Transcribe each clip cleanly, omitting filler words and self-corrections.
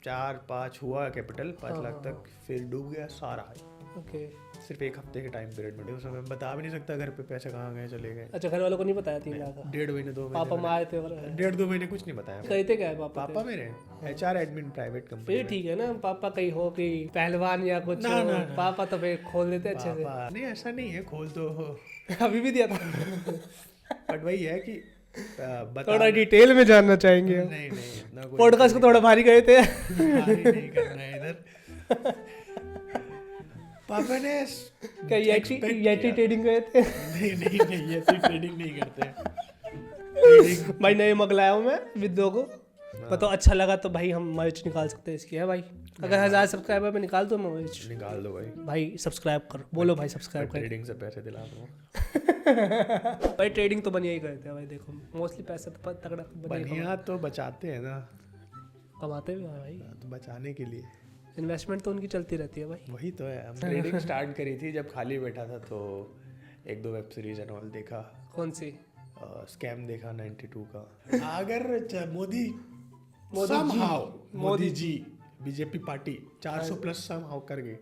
4-5 हुआ कैपिटल 5 लाख हाँ, तक, फिर डूब गया सारा। ओके। सिर्फ 1 हफ्ते के टाइम पीरियड में, उस समय बता भी नहीं सकता घर पे पैसे कहाँ गए चले गए। अच्छा, घर वालों को नहीं बताया 3 लाख का? 1.5 महीने 2 पापा महीने मारे थे और 1.5-2 महीने कुछ नहीं बताया। कहीं थे क्या है पापा पापा मेरे HR एडमिन प्राइवेट कंपनी फिर ठीक है ना, पापा कहीं हो कि पहलवान या कुछ ना, हो, ना, ना। पापा तो फिर खोल देते अच्छे से। पापा नहीं, ऐसा नहीं है, खोल तो अभी भी दिया था। बट वही है कि बता थोड़ा डिटेल में जानना चाहेंगे हम। नहीं इतना कोई पॉडकास्ट को थोड़ा भारी गए थे। भारी नहीं करना है इधर। पापा ने क्या येटी ट्रेडिंग गए थे? नहीं ऐसी ट्रेडिंग नहीं करते। भाई नए मग लाया हूँ मैं विद्यो को, बताओ अच्छा लगा तो भाई हम मर्च निकाल सकते हैं इसकी, है भाई? अगर 1000 सब्सक्राइबर पे निकाल दो मैं मर्च। निकाल दो भाई। भाई सब्सक्राइब करो, बोलो भाई सब्सक्राइब कर। ट्रेडिंग से पैसे दिला दो। भाई ट्रेडिंग तो बढ़िया ही करते हैं भाई, देखो मोस्टली पैसा तो तगड़ा बढ़िया तो बचाते हैं ना, कमाते भी हैं भाई, तो बचाने के लिए इन्वेस्टमेंट तो उनकी चलती रहती है भाई। वही तो है। हम ट्रेडिंग स्टार्ट करी थी जब खाली बैठा था, तो 1-2 वेब सीरीज एंड ऑल देखा। कौन सी? स्कैम देखा 92 का। अगर Modi ji BJP party 400 plus somehow कर गए,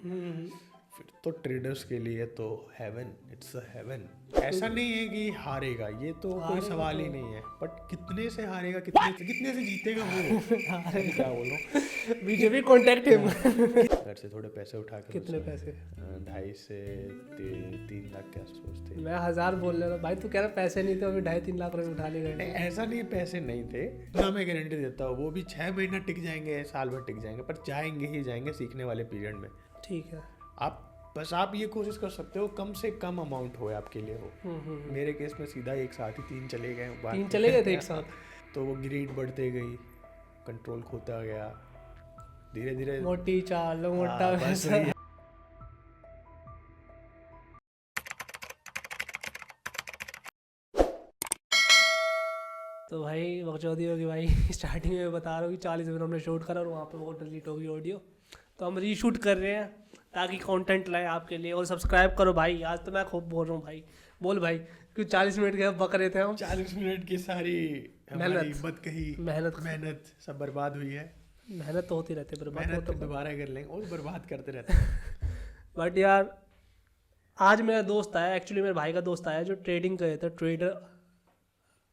फिर तो ट्रेडर्स के लिए तो हेवन, इट्स अ हेवन। ऐसा नहीं है कि हारेगा, ये तो कोई सवाल ही नहीं है, बट कितने से हारेगा, कितने से जीतेगा वो। क्या बोलो, बीजेपी कॉन्टेक्ट है। घर से थोड़े पैसे उठा के कितने पैसे? 2.5 से 3 लाख के आसपास थे। मैं 1000 बोल रहा था भाई, तू कह रहा पैसे नहीं थे, अभी 2.5-3 लाख रुपए उठा ले गए। नहीं ऐसा नहीं, पैसे नहीं थे ना, मैं गारंटी देता हूँ वो भी 6 महीना टिक जाएंगे, साल भर टिक जाएंगे, पर जाएंगे ही जाएंगे सीखने वाले पीरियड में। ठीक है। आप ये कोशिश कर सकते हो कम से कम अमाउंट हो आपके लिए हो। मेरे केस में सीधा एक साथ ही 3 चले गए। 3 चले गए थे एक साथ? तो वो ग्रीड बढ़ते गई, कंट्रोल खोता गया धीरे धीरे। मोटी चाल मोटा बस पैसा। वही। तो भाई बकचोदी होगी भाई। स्टार्टिंग में बता रहा हूँ कि 40 मिनट हमने शूट करा और वहाँ पे वो डिलीट होगी ऑडियो, तो हम रीशूट कर रहे हैं ताकि कंटेंट लाए आपके लिए। और सब्सक्राइब करो भाई, आज तो मैं खूब बोल रहा हूँ भाई, बोल भाई, क्योंकि 40 मिनट के बक रहे थे हम। 40 मिनट की सारी हमारी बद कही मेहनत सब बर्बाद हुई है। मेहनत तो होती रहती है, बर्बाद मेहनत तो दोबारा कर लेंगे और बर्बाद करते रहते हैं। बट यार आज मेरा दोस्त आया, एक्चुअली मेरे भाई का दोस्त आया जो ट्रेडिंग कर रहा था, ट्रेडर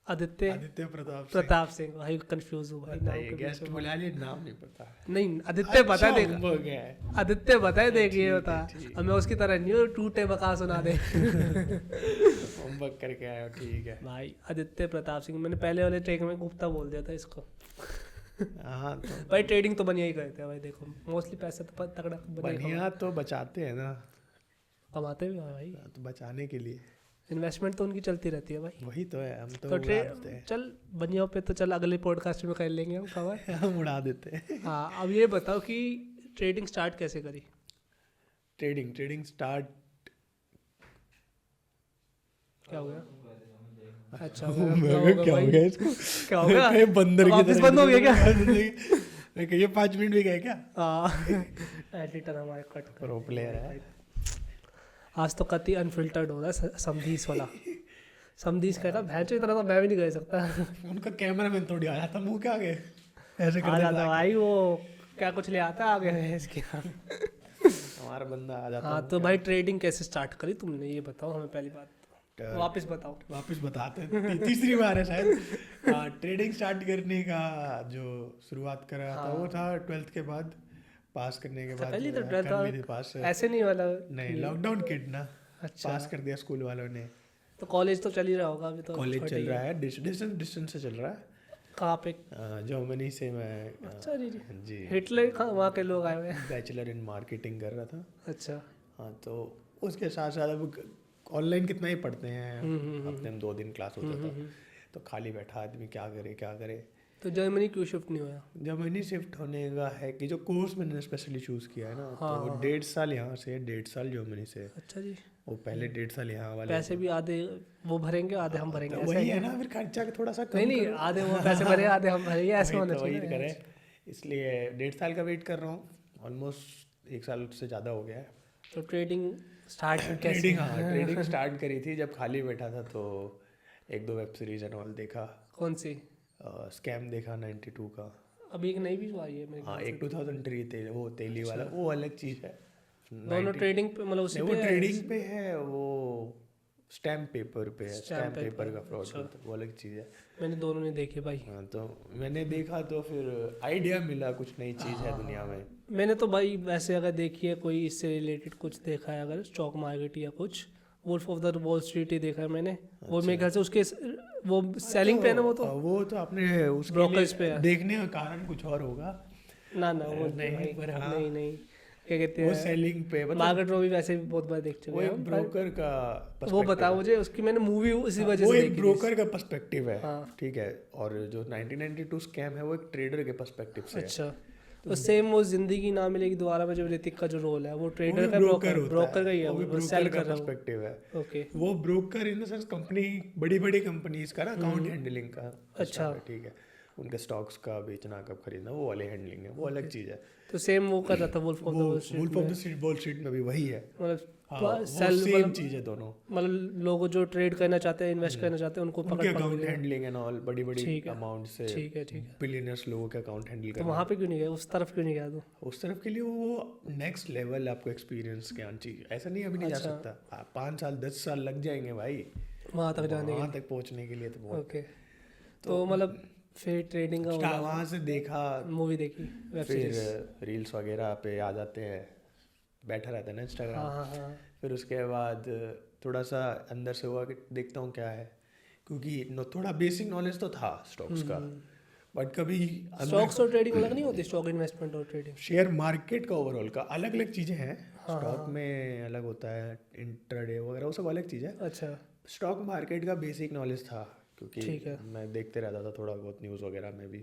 आदित्य प्रताप सिंह। भाई कंफ्यूज हूँ भाई, नाम के गेस्ट बुला लिए, नाम नहीं पता नहीं, आदित्य बता देगा, हो गया है। आदित्य बताए देगी ये बता। अब मैं उसकी तरह नहीं हूँ टूटे बका सुना दे। होमवर्क करके आया, ठीक है भाई आदित्य प्रताप सिंह, मैंने पहले वाले ट्रेक में गुप्ता बोल दिया था इसको। हाँ तो भाई ट्रेडिंग तो बढ़िया ही करते हैं भाई, देखो मोस्टली पैसा तो तगड़ा बढ़िया तो बचाते हैं ना, कमाते भी हैं भाई, तो बचाने के लिए इन्वेस्टमेंट तो उनकी चलती रहती है भाई। वही तो है। हम तो तो उड़ा देते हैं। चल बनिया पे तो चल अगले पॉडकास्ट में कर लेंगे हम खबर। हम उड़ा देते हैं। हाँ अब ये बताओ कि ट्रेडिंग स्टार्ट कैसे करी? ट्रेडिंग स्टार्ट क्या हो गया? अच्छा क्या हो गया इसको? क्या हो गया? बंदर की ऑफिस बंद हो गया क्या? मैं कहिए 5 मिनट भी गए क्या? एडिटर हमारे कट प्रो प्लेयर है। आज तो कति अनफिल्टर्ड हो रहा है समधीस वाला। समधीस कह रहा भैंचो इतना तो मैं भी नहीं कर सकता। उनका कैमरा मैन थोड़ी आया था मुंह के आगे ऐसे आ जाता भाई, वो क्या कुछ ले आता है आगे इसके। हमारा बंदा आ जाता। हाँ तो भाई ट्रेडिंग कैसे स्टार्ट करी तुमने, ये बताओ हमें पहली बात। वापस बताते हैं। तीसरी बार है शायद। ट्रेडिंग स्टार्ट करने का जो शुरुआत करा था वो था 12th के बाद, पास करने के बाद। पहले तो कर भी थे पास, ऐसे नहीं वाला नहीं लॉकडाउन किड ना। अच्छा पास कर दिया स्कूल वालों ने। तो कॉलेज तो चल ही रहा होगा अभी तो? कॉलेज चल रहा है, डिस्टेंस से चल रहा है। कहाँ पे? जर्मनी से मैं। अच्छा जी हिटलर वहाँ के लोग आए हुए हैं। बैचलर इन मार्केटिंग कर रहा था। अच्छा हाँ तो उसके साथ साथ अब ऑनलाइन कितना ही पढ़ते हैं, हफ्ते में 2 दिन क्लास होता था, तो खाली बैठा आदमी क्या करे। तो जर्मनी क्यों शिफ्ट नहीं हुआ? जर्मनी शिफ्ट होने का है कि जो कोर्स मैंने स्पेशली चूज़ किया है ना, तो 1.5 साल यहाँ से, 1.5 साल जर्मनी से। अच्छा जी। वो पहले 1.5 साल यहाँ वाले पैसे भी आधे वो भरेंगे आधे हम भरेंगे, तो वही है ना, फिर खर्चा थोड़ा सा कम नहीं आधे वो पैसे भरे आधे हम भरेंगे, ऐसे होना चाहिए। इसलिए 1.5 साल का वेट कर रहा हूँ, ऑलमोस्ट 1 साल से ज़्यादा हो गया है। तो ट्रेडिंग स्टार्ट ट्रेडिंग स्टार्ट करी थी जब खाली बैठा था, तो 1-2 वेब सीरीज एंड ऑल देखा। कौन सी? स्कैम देखा 92 का। अभी एक नई भी तो आई है मेरे हाँ ख्याल एक 2003 वो तेली वाला वो अलग चीज़ है। से। दोनों ट्रेडिंग पे मतलब उसी नहीं, पे वो है? ट्रेडिंग पे है, वो स्टैम्प पेपर पे है, स्टैम्प स्टैम्प पेपर पेपर, का फ्रॉड अच्छा। होता है, वो अलग चीज़ है। मैंने दोनों नहीं देखे भाई। हाँ तो मैंने देखा तो फिर आइडिया मिला कुछ नई चीज़ है दुनिया में। मैंने तो भाई वैसे अगर देखी है कोई इससे रिलेटेड कुछ देखा है अगर स्टॉक मार्केट या कुछ, wolf of the wall street ही देखा है मैंने। वो मेरे ख्याल से उसके वो सेलिंग पे है ना वो तो आपने उसके ब्रोकर्स लिए पे है। देखने का कारण कुछ और होगा। ना वो नहीं नहीं, भाई, पर हाँ, नहीं क्या कहते वो हैं, सेलिंग पे मतलब मार्केट रो भी वैसे भी बहुत बार देख वो चुके एक हैं। ब्रोकर का वो perspective बताओ है। मुझे, उसकी मैंने मूवी उसी वजह वो से एक देखी थी। ब्रोकर का पर्सपेक्टिव है, हाँ। ठीक है। और जो 1992 स्कैम है वो एक ट्रेडर के पर्सपेक्टिव से है। अच्छा, तो सेम वो जिंदगी ना मिलेगी दोबारा में, जब ऋतिक का जो रोल है वो वो ट्रेडर भी का ब्रोकर होता ब्रोकर का ही है, वो भी वो ब्रोकर सेल का कर रहा है पर्सपेक्टिव है। ओके। वो broker in the sense company बड़ी बड़ी कंपनीज का ना अकाउंट हैंडलिंग का अच्छा। है, ठीक है। उनके स्टॉक्स का बेचना कब खरीदना वो वाले हैंडलिंग है, वो अलग चीज़ है। तो सेम वो कर रहा था वुल्फ ऑफ द वो Wall Street wolf of the wall Street में भी वही है। हाँ, वो मतलब सेल सेम चीज़ है दोनों। मतलब लोग जो ट्रेड करना चाहते हैं, इन्वेस्ट करना चाहते हैं, उनको उनके पकड़ अकाउंट के। हैंडलिंग एंड ऑल बड़ी बड़ी ठीक है, अमाउंट से ठीक है। बिलियनियर्स लोगों के अकाउंट हैंडल तो करना। वहाँ पे क्यों नहीं गए, उस तरफ क्यों नहीं गया तो? उस तरफ के लिए वो नेक्स्ट लेवल आपको एक्सपीरियंस ज्ञान चाहिए, ऐसा नहीं अभी नहीं जा अच्छा। सकता। 5 साल 10 साल लग जाएंगे भाई वहाँ तक जाने वहाँ तक पहुँचने के लिए तो बहुत। ओके। तो मतलब फिर ट्रेडिंग का वहाँ से देखा, मूवी देखी, वेब सीरीज। फिर रील्स वगैरह पे आ जाते हैं, बैठा रहता है ना इंस्टाग्राम। हाँ। फिर उसके बाद थोड़ा सा अंदर से हुआ कि देखता हूँ क्या है, क्योंकि थोड़ा बेसिक नॉलेज तो था स्टॉक्स का, बट कभी स्टॉक्स और ट्रेडिंग अलग नहीं होती? स्टॉक इन्वेस्टमेंट और ट्रेडिंग, शेयर मार्केट का ओवरऑल का अलग अलग चीज़ें हैं। हाँ, स्टॉक में अलग होता है, इंट्राडे वगैरह वो सब अलग चीज़ है। अच्छा स्टॉक मार्केट का बेसिक नॉलेज था, ठीक क्योंकि है। मैं देखते रहता था थोड़ा बहुत न्यूज़ वगैरह में भी,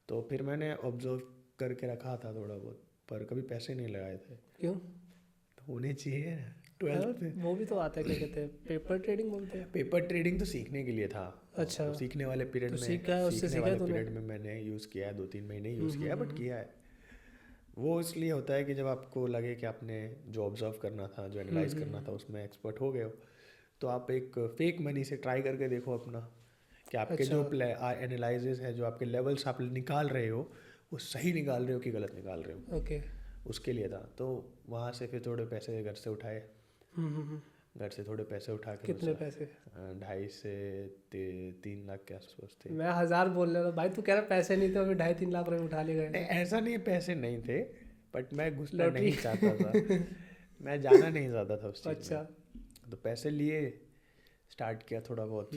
तो फिर मैंने ऑब्जर्व करके रखा था थोड़ा बहुत, पर कभी पैसे नहीं लगाए थे। क्यों? तो होने चाहिए 12th में। वो भी तो आता है, क्या कहते हैं, पेपर ट्रेडिंग बोलते हैं। पेपर ट्रेडिंग तो सीखने के लिए था। अच्छा। तो सीखने वाले पीरियड तो में सीखा है, उससे सीखने सीखा वाले है तूने? पीरियड में मैंने यूज़ किया है, 2-3 महीने यूज़ किया है, बट किया है। वो इसलिए होता है कि जब आपको लगे कि आपने जो ऑब्जर्व करना था, जो एनालाइज करना था, उसमें एक्सपर्ट हो गए हो, तो आप एक फेक मनी से ट्राई करके देखो अपना कि आपके जो एनालिसिस है, जो आपके लेवल्स आप निकाल रहे हो, वो सही निकाल रहे हो कि गलत निकाल रहे हो। ओके। उसके लिए था, तो वहाँ से फिर थोड़े पैसे घर से उठाए। घर से थोड़े पैसे उठा के कितने पैसे? 2.5 से 3 लाख के आसपास थे। मैं 1000 बोल रहा था भाई, तू कह रहा पैसे नहीं थे, अभी 2.5-3 लाख रुपए उठा लिए गए। नहीं, ऐसा नहीं पैसे नहीं थे, बट मैं घुसना लॉटरी। नहीं चाहता था। मैं जाना नहीं चाहता था उस चीज़ अच्छा। में। तो पैसे लिए, स्टार्ट किया थोड़ा बहुत।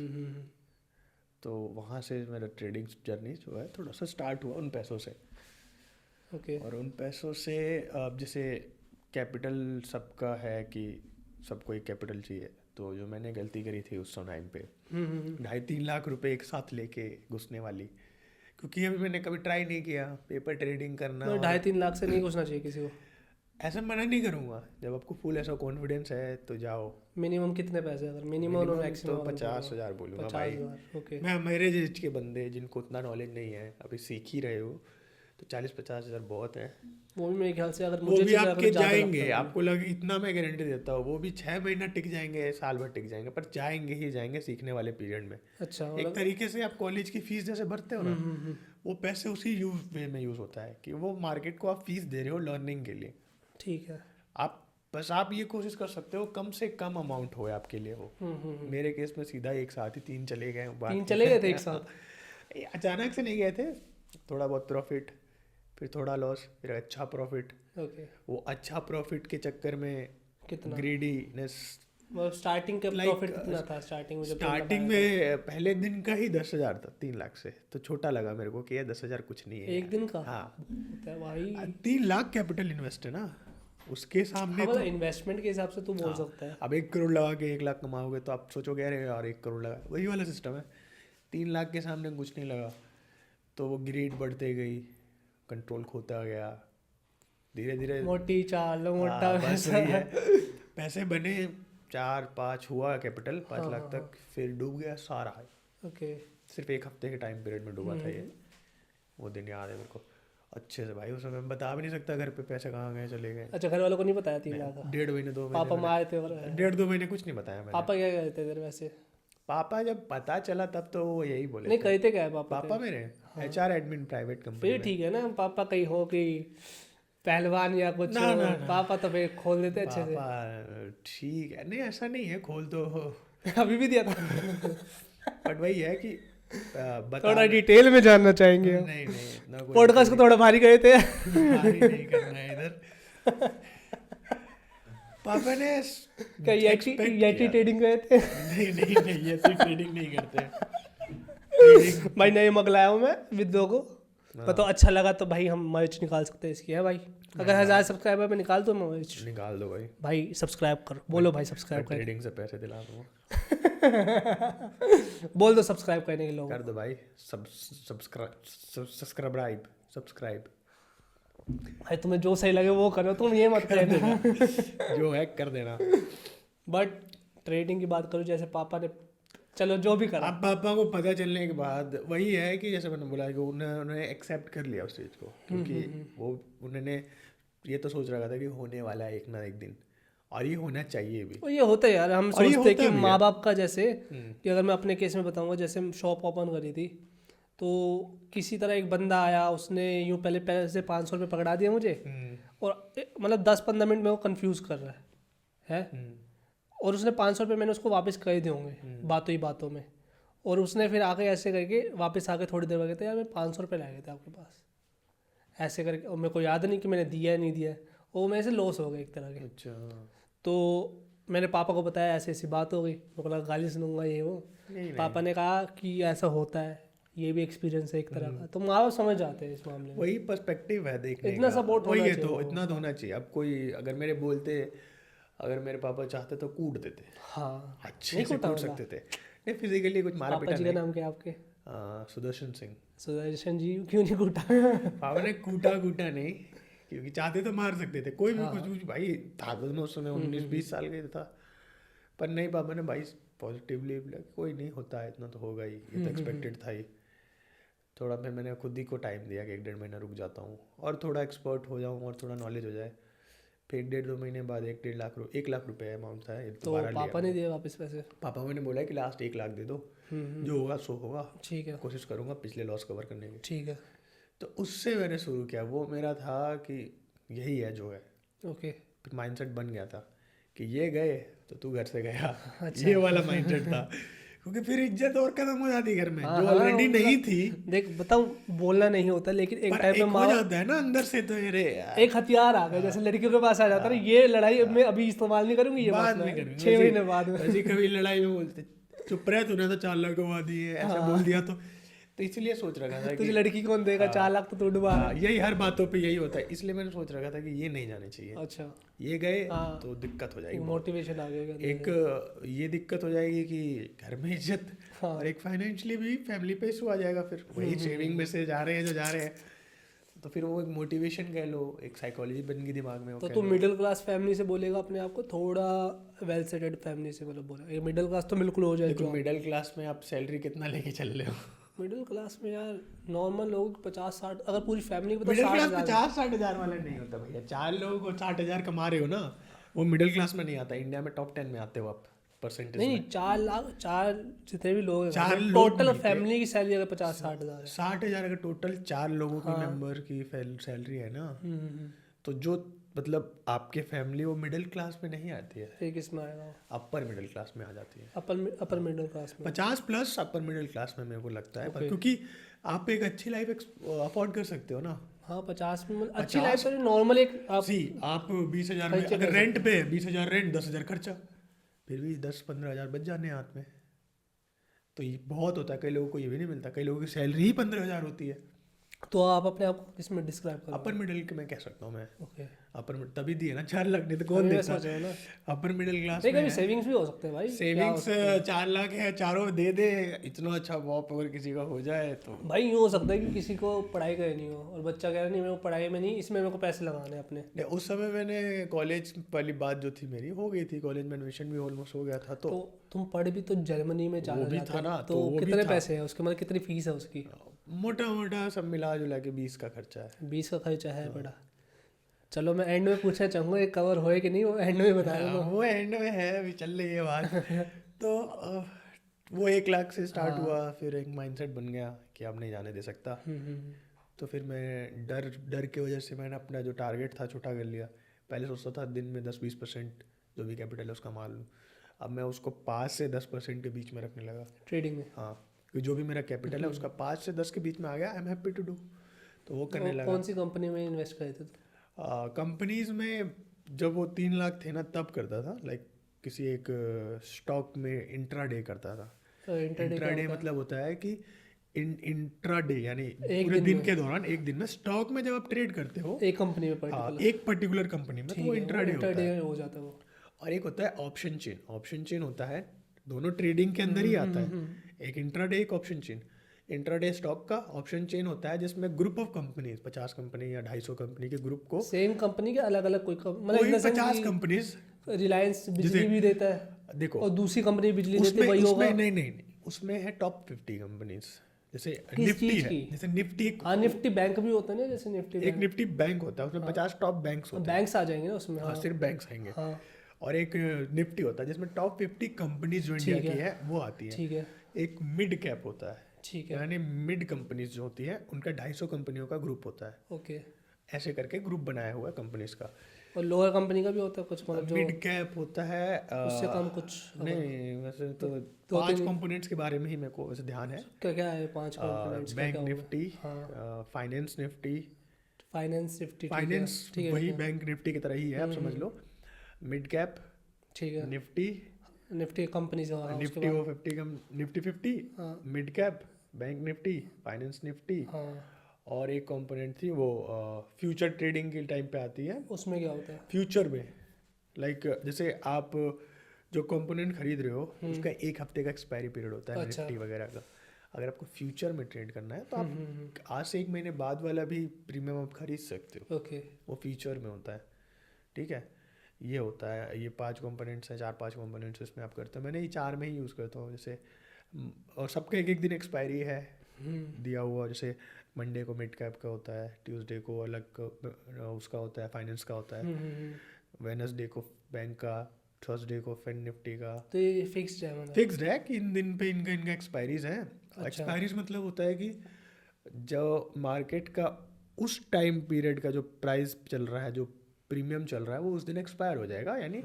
तो वहाँ से मेरा ट्रेडिंग जर्नी जो है थोड़ा सा स्टार्ट हुआ उन पैसों से। ओके। और उन पैसों से अब जैसे कैपिटल सबका है कि सबको एक कैपिटल चाहिए, तो जो मैंने गलती करी थी उस टाइम पे 2.5-3 लाख रुपए एक साथ लेके घुसने वाली, क्योंकि अभी मैंने कभी ट्राई नहीं किया पेपर ट्रेडिंग करना। तो 2.5-3 लाख से नहीं घुसना चाहिए किसी को। ऐसा मना नहीं करूँगा, जब आपको फुल ऐसा कॉन्फिडेंस है तो जाओ। मिनिमम कितने पैसे, अगर मिनिमम और मैक्सिमम? तो 50,000 बोलूँगा भाई। 50,000। ओके। मैं मेरे एज के बंदे जिनको उतना नॉलेज नहीं है, अभी सीख ही रहे हो, तो 40-50,000 बहुत है। वो भी मेरे ख्याल से अगर वो मुझे भी चाहिए, आपके अगर ज़्यादा जाएंगे, लगता है। आपको लगे इतना मैं गारंटी देता हूँ, वो भी 6 महीना टिक जाएंगे, साल भर टिक जाएंगे, पर जाएंगे ही जाएंगे सीखने वाले पीरियड में। अच्छा, एक तरीके से आप कॉलेज की फीस जैसे भरते हो ना, वो पैसे उसी वे में यूज़ होता है कि वो मार्केट को आप फीस दे रहे हो लर्निंग के लिए। ठीक है। आप ये कोशिश कर सकते हो कम से कम अमाउंट हो आपके लिए वो। मेरे केस में सीधा एक साथ ही 3 चले गए। 3 चले गए थे एक साथ? अचानक से नहीं गए थे, थोड़ा बहुत प्रॉफिट, फिर थोड़ा लॉस, फिर अच्छा प्रॉफिट। ओके। वो अच्छा प्रॉफिट के चक्कर में कितना ग्रीडीनेस। मतलब स्टार्टिंग का प्रॉफिट कितना था स्टार्टिंग में? स्टार्टिंग में पहले दिन का ही 10,000 था 3 लाख से, तो छोटा लगा मेरे को कि ये 10,000 कुछ नहीं है एक दिन का। हाँ भाई 3 लाख कैपिटल इन्वेस्ट है ना, उसके सामने हाँ, मतलब इन्वेस्टमेंट के हिसाब से तू बोल सकता है। अब 1 करोड़ लगा के 1 लाख कमाओगे तो आप सोचोगे अरे यार 1 करोड़ लगा, वही वाला सिस्टम है। 3 लाख के सामने कुछ नहीं लगा, तो वो ग्रीड बढ़ते गई, कंट्रोल खोता गया, धीरे धीरे मोटी चाल मोटा बस वही है। पैसे बने 4-5 हुआ कैपिटल 5 लाख तक, फिर डूब गया सारा। ओके। सिर्फ 1 हफ्ते के टाइम पीरियड में डूबा था ये। वो दिन याद है मेरे को अच्छे से भाई, उस समय मैं बता भी नहीं सकता घर पे पैसे कहाँ गए चले गए। अच्छा, घर वालों को नहीं बताया 3 लाख का? 1.5 महीने 2 महीने पापा मारे थे और 1.5-2 महीने कुछ नहीं बताया मैंने। पापा क्या कहते थे वैसे? पापा जब पता चला तब तो वो यही बोले नहीं थे। कहते क्या है पापा पापा मेरे HR एडमिन प्राइवेट कंपनी फिर ठीक है ना, पापा कहीं हो कि पहलवान या कुछ ना, हो, ना, ना। पापा तो फिर खोल देते अच्छे से। पापा ठीक है, नहीं ऐसा नहीं है, खोल दो अभी भी दिया था। बट वही है कि बता थोड़ा डिटेल में जानना चाहेंगे हम। नहीं नहीं इतना कोई पॉडकास्ट को थोड़ा भारी गए थे। भारी नहीं करना है इधर। पापा ने कहीं expect येटी किया। ट्रेडिंग गए थे। नहीं नहीं नहीं, ये तो ट्रेडिंग नहीं करते। ट्रेडिंग भाई नए मंगलाया हूँ मैं विद्रो को, तो अच्छा लगा तो भाई हम मर्च निकाल सकते हैं इसकी, है भाई। अगर 1000 सब्सक्राइबर पे निकाल दो मैं मर्च। निकाल दो भाई, भाई सब्सक्राइब करो, बोलो भाई सब्सक्राइब कर। ट्रेडिंग से पैसे दिला दूंगा। बोल दो सब्सक्राइब करने के लोग। कर दो भाई, सब्सक्राइब भाई तुम्हें जो सही लगे वो करो, तुम ये मत कहना। जो है कर देना। बट ट्रेडिंग की बात करो, जैसे पापा ने, चलो जो भी करा, अब पापा को पता चलने के बाद वही है कि जैसे मैंने बोला कि उन्होंने एक्सेप्ट कर लिया उस चीज़ को, क्योंकि वो उन्होंने ये तो सोच रखा था कि होने वाला है एक ना एक दिन, और ये होना चाहिए भी। और ये होता है यार, हम और ये सोचते हैं होता कि भी माँ है। बाप का जैसे, कि अगर मैं अपने केस में बताऊंगा, जैसे शॉप ओपन करी थी तो किसी तरह एक बंदा आया, उसने यूँ पहले पैसे 500 रुपये पकड़ा दिया मुझे, और मतलब 10-15 मिनट में वो कंफ्यूज कर रहा है और उसने 500 रुपये मैंने उसको वापस कर दिए होंगे बातों ही बातों में, और उसने फिर आके ऐसे करके वापस आके थोड़ी देर में कहते यार मैं 500 रुपये ला गए थे आपके पास, ऐसे करके, और मेरे को याद नहीं कि मैंने दिया है नहीं दिया है, वो मेरे से लॉस हो गए एक तरह के। अच्छा, तो मैंने पापा को बताया ऐसी ऐसी बात हो गई, मेरे को लगा गाली सुनूंगा ये वो। नहीं पापा ने कहा कि ऐसा होता है, ये भी एक्सपीरियंस है एक तरह का, तो माँ बाप समझ जाते हैं इस मामले में। वही पर्सपेक्टिव है देखने इतना का। support वही होना है चाहिए तो लोगों इतना तो होना चाहिए। अब कोई अगर अगर मेरे पापा चाहते तो कूट देते, हाँ अच्छे नहीं से कूटा कूट होगा। सकते थे। नहीं फिजिकली कुछ मारा पापा पीटा जी का नहीं। नाम क्या है आपके? सुदर्शन सिंह। सुदर्शन जी क्यों नहीं कूटा? पापा ने कूटा नहीं, क्योंकि चाहते तो मार सकते थे, कोई भी कुछ भाई था तो मैं उस समय 19-20 साल का था। पर नहीं, पापा ने भाई पॉजिटिवली कोई नहीं होता है, इतना तो होगा ही, ये तो एक्सपेक्टेड था ही। थोड़ा फिर मैंने खुद ही को टाइम दिया कि 1-1.5 महीना रुक जाता हूँ और थोड़ा एक्सपर्ट हो जाऊँ और थोड़ा नॉलेज हो जाए। फिर 1-1.5-2 महीने बाद 1 लाख रुपए अमाउंट था, तो दोबारा पापा लिया। ने दिए वापस पैसे? पापा मैंने बोला है कि लास्ट 1 लाख दे दो, जो होगा सो होगा, ठीक है कोशिश करूँगा पिछले लॉस कवर करने की। ठीक है तो उससे मैंने शुरू किया, वो मेरा था कि यही है जो है। ओके। फिर माइंडसेट बन गया था कि ये गए तो तू घर से गया। ये वाला माइंडसेट था, क्योंकि फिर इज्जत और खत्म हो जाती घर में, हाँ, जो हाँ, ऑलरेडी वो नहीं थी। देख बताऊँ, बोलना नहीं होता, लेकिन एक पर टाइम एक में हो माँ जाता है ना अंदर से, तो अरे यार एक हथियार आ गया, जैसे लड़कियों के पास आ जाता है ना, ये लड़ाई मैं अभी इस्तेमाल नहीं करूंगी, ये बाद मसला में है, करेंगे 6 महीने बाद में। ऐसी कभी लड़ाई में बोलते चुप रहे, तूने तो 4 लाख कमा दिए, ऐसे बोल दिया तो इसलिए सोच रखा था तुझे कि लड़की कौन देगा? 4 लाख तो तू डुबा। यही हर बातों पे यही होता है, इसलिए मैंने सोच रखा था कि ये नहीं जाने चाहिए। अच्छा, ये गए हाँ। तो दिक्कत हो जाएगी, मोटिवेशन आ गया। एक ये दिक्कत हो जाएगी कि घर में इज्जत, हाँ। और एक फाइनेंशियली भी फैमिली पे इशू आ जाएगा। फिर वही सेविंग में से जा रहे हैं जो जा रहे हैं, तो फिर वो एक मोटिवेशन कह लो, एक साइकोलॉजी बन गई दिमाग में। तो तू मिडिल क्लास फैमिली से बोलेगा अपने आप को, थोड़ा वेल सेटेड फैमिली से मतलब बोला? ये मिडिल क्लास तो बिल्कुल हो जाए। देखो मिडिल क्लास में आप सैलरी कितना लेके चल रहे हो? मिडिल क्लास में यार नॉर्मल लोग 50-60, अगर पूरी फैमिली में तो मिडिल क्लास 60,000। 50-60 हजार वाला नहीं होता भैया। 4 लोगों को 60 हजार कमा रहे हो ना, वो मिडिल क्लास में नहीं आता। इंडिया में टॉप 10 में आते हो आप परसेंटेज नहीं, में। 4 लाख, 4 जितने भी लोग हैं, 4 लोग टोटल मिलके- फैमिली की सैलरी अगर 50-60 हज़ार है। 60 हजार अगर टोटल 4 लोगों की मेंबर की सैलरी है ना, तो जो मतलब आपके फैमिली वो मिडिल क्लास में नहीं आती है, फिर किस में आएगा? अपर मिडिल क्लास में आ जाती है। अपर मिडिल क्लास में 50+ अपर मिडिल क्लास में मेरे को लगता है, क्योंकि आप एक अच्छी लाइफ अफोर्ड कर सकते हो ना। हाँ 50 में मतलब अच्छी लाइफ है, नॉर्मल एक आप आप 20,000 में अगर रेंट पे 20,000 रेंट, 10,000 खर्चा, फिर भी 10-15 हजार बच जाने हाथ में, तो ये बहुत होता है। कई लोगों को ये भी नहीं मिलता, कई लोगों की सैलरी ही 15,000 होती है। तो आप अपने आप को किसमें डिस्क्राइब करो? अपर मिडिल के मैं कह सकता हूँ मैं। ओके, अपर तभी दिए ना 4 लाख, नहीं तो कौन मैं देता? सोच रहा हूँ ना, अपर मिडिल क्लास नहीं में कभी है। सेविंग्स भी हो सकते हैं भाई। सेविंग्स 4 लाख है, चारों दे दे, इतना अच्छा वॉप अगर किसी का हो जाए तो। भाई यूँ हो सकता है कि किसी को पढ़ाई करनी हो और बच्चा कह रहा नहीं मेरे को पढ़ाई में नहीं, इसमें मेरे को पैसे लगाने अपने। नहीं, उस समय मैंने कॉलेज वाली बात जो थी मेरी हो गई थी, कॉलेज में एडमिशन भी ऑलमोस्ट हो गया था। तो तुम पढ़ भी तो जर्मनी में वो भी था ना, तो वो भी कितने था। पैसे है उसके, मतलब कितनी फीस है उसकी? मोटा मोटा सब मिला जुला के 20 का खर्चा है। 20 का खर्चा है बड़ा। चलो मैं एंड में पूछना चाहूँगा ये कवर होए कि नहीं, वो एंड में बता दूँगा। वो एंड में है, अभी चल रही है बात। तो वो 1 लाख से स्टार्ट हुआ, फिर एक माइंडसेट बन गया कि अब नहीं जाने दे सकता। तो फिर मैं डर की वजह से मैंने अपना जो टारगेट था छोटा कर लिया। पहले सोचता था दिन में 10-20% जो भी कैपिटल है उसका मार लूँ, अब मैं उसको 5 से 10% के बीच में रखने लगा ट्रेडिंग में। हाँ, क्योंकि जो भी मेरा कैपिटल है उसका 5 से 10 के बीच में आ गया, I am happy to do, तो वो करने लगा। कौन सी कंपनी में इन्वेस्ट करे थे तो? कंपनीज में जब वो 3 लाख थे ना तब करता था, लाइक किसी एक स्टॉक में इंट्राडे करता था। इंट्राडे मतलब होता है कि इंट्राडे यानी पूरे दिन के दौरान एक दिन में स्टॉक में जब आप ट्रेड करते हो एक कंपनी में पर्टिकुलर, एक पर्टिकुलर कंपनी में, तो वो इंट्राडे हो जाता है वो। और एक होता है ऑप्शन चेन। ऑप्शन चेन होता है, दोनों ट्रेडिंग के अंदर ही आता है, एक इंट्राडे एक ऑप्शन चेन। इंट्राडे स्टॉक का, ऑप्शन चेन होता है जिसमें ग्रुप ऑफ कंपनीज 50 कंपनी या 250 कंपनी के ग्रुप को, सेम कंपनी के अलग अलग कोई मतलब 50 कंपनीज। रिलायंस बिजली भी देता है देखो, और दूसरी कंपनी बिजली देती है, वही होगा। नहीं, उसमें है टॉप 50 कंपनीज, जैसे निफ्टी है, जैसे निफ्टी, हाँ निफ्टी बैंक भी होता है ना, जैसे निफ्टी एक निफ्टी बैंक होता है, उसमें 50 टॉप बैंक्स होते हैं, बैंक्स आ जाएंगे ना उसमें। हाँ, सिर्फ बैंक्स आएंगे। हाँ। और एक निफ्टी होता है जिसमें टॉप 50 कंपनीज जो इंडिया की है वो आती है। ठीक है। एक मिड कैप होता है, ठीक है, यानी मिड कंपनीज जो होती है उनका 250 कंपनियों का ग्रुप होता है। ओके, ऐसे करके ग्रुप बनाया हुआ है कंपनीज का। और लोअर कंपनी का भी होता है कुछ, मतलब जो मिड कैप होता है उससे कम कुछ नहीं, वैसे तो 5 कंपोनेंट्स के बारे में ही मेरे को वैसे ध्यान है। क्या क्या है 5 components? Bank Nifty, finance Nifty, finance Nifty, finance वही बैंक निफ्टी की तरह ही है, आप समझ लो। मिड कैप, ठीक है, निफ्टी कंपनीज, निफ्टी वो 50 Nifty 50, mid cap, bank Nifty, finance Nifty, और एक कंपोनेंट थी वो फ्यूचर ट्रेडिंग के टाइम पे आती है। उसमें क्या होता है? फ्यूचर में लाइक जैसे आप जो कंपोनेंट खरीद रहे हो उसका 1 हफ्ते का एक्सपायरी पीरियड होता है, अच्छा। निफ्टी वगैरह का। अगर आपको फ्यूचर में ट्रेड करना है तो आप आज से 1 महीने बाद वाला भी प्रीमियम आप खरीद सकते हो। ओके, वो फ्यूचर में होता है, ठीक है। ये होता है, ये 5 कंपोनेंट्स हैं, 4-5 कंपोनेंट्स इसमें आप करते हो। मैंने ये 4 में ही यूज़ करता हूँ जैसे, और सबका एक दिन एक्सपायरी है दिया हुआ। जैसे मंडे को मिड कैप का होता है, ट्यूसडे को अलग उसका होता है, फाइनेंस का होता है, वेडनेसडे को बैंक का, थर्सडे को फिन निफ्टी का। तो ये फिक्स्ड है, मतलब फिक्स्ड है कि इन दिन पे इनका एक्सपायरीज हैं। एक्सपायरीज मतलब होता है कि जो मार्केट का उस टाइम पीरियड का जो प्राइस चल रहा है, जो प्रीमियम चल रहा है, वो उस दिन एक्सपायर हो जाएगा, यानी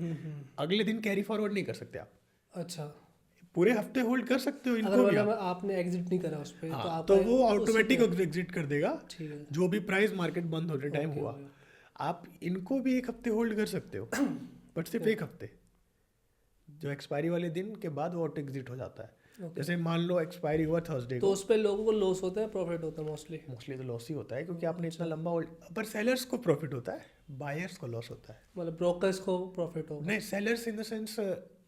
अगले दिन कैरी फॉरवर्ड नहीं कर सकते आप। अच्छा, पूरे हफ्ते होल्ड कर सकते हो इनको भी। आपने एग्जिट नहीं करा उस पे, तो वो ऑटोमेटिक एग्जिट कर देगा, ठीक है, जो भी प्राइस मार्केट बंद होने टाइम हुआ। आप इनको भी 1 हफ्ते होल्ड कर सकते हो, बट सिर्फ 1 हफ्ते। जो एक्सपायरी वाले दिन के बाद वो ऑटो एग्जिट हो जाता है। जैसे मान लो एक्सपायरी हुआ थर्सडे को, तो उस पे लोगों को लॉस होता है, प्रॉफिट होता है? मोस्टली तो लॉस ही होता है, क्योंकि आपने इतना लंबा होल्ड। पर सेलर्स को प्रॉफिट होता है, बायर्स को लॉस होता है। मतलब ब्रोकर्स को प्रॉफिट होगा? नहीं, सेलर्स इन द सेंस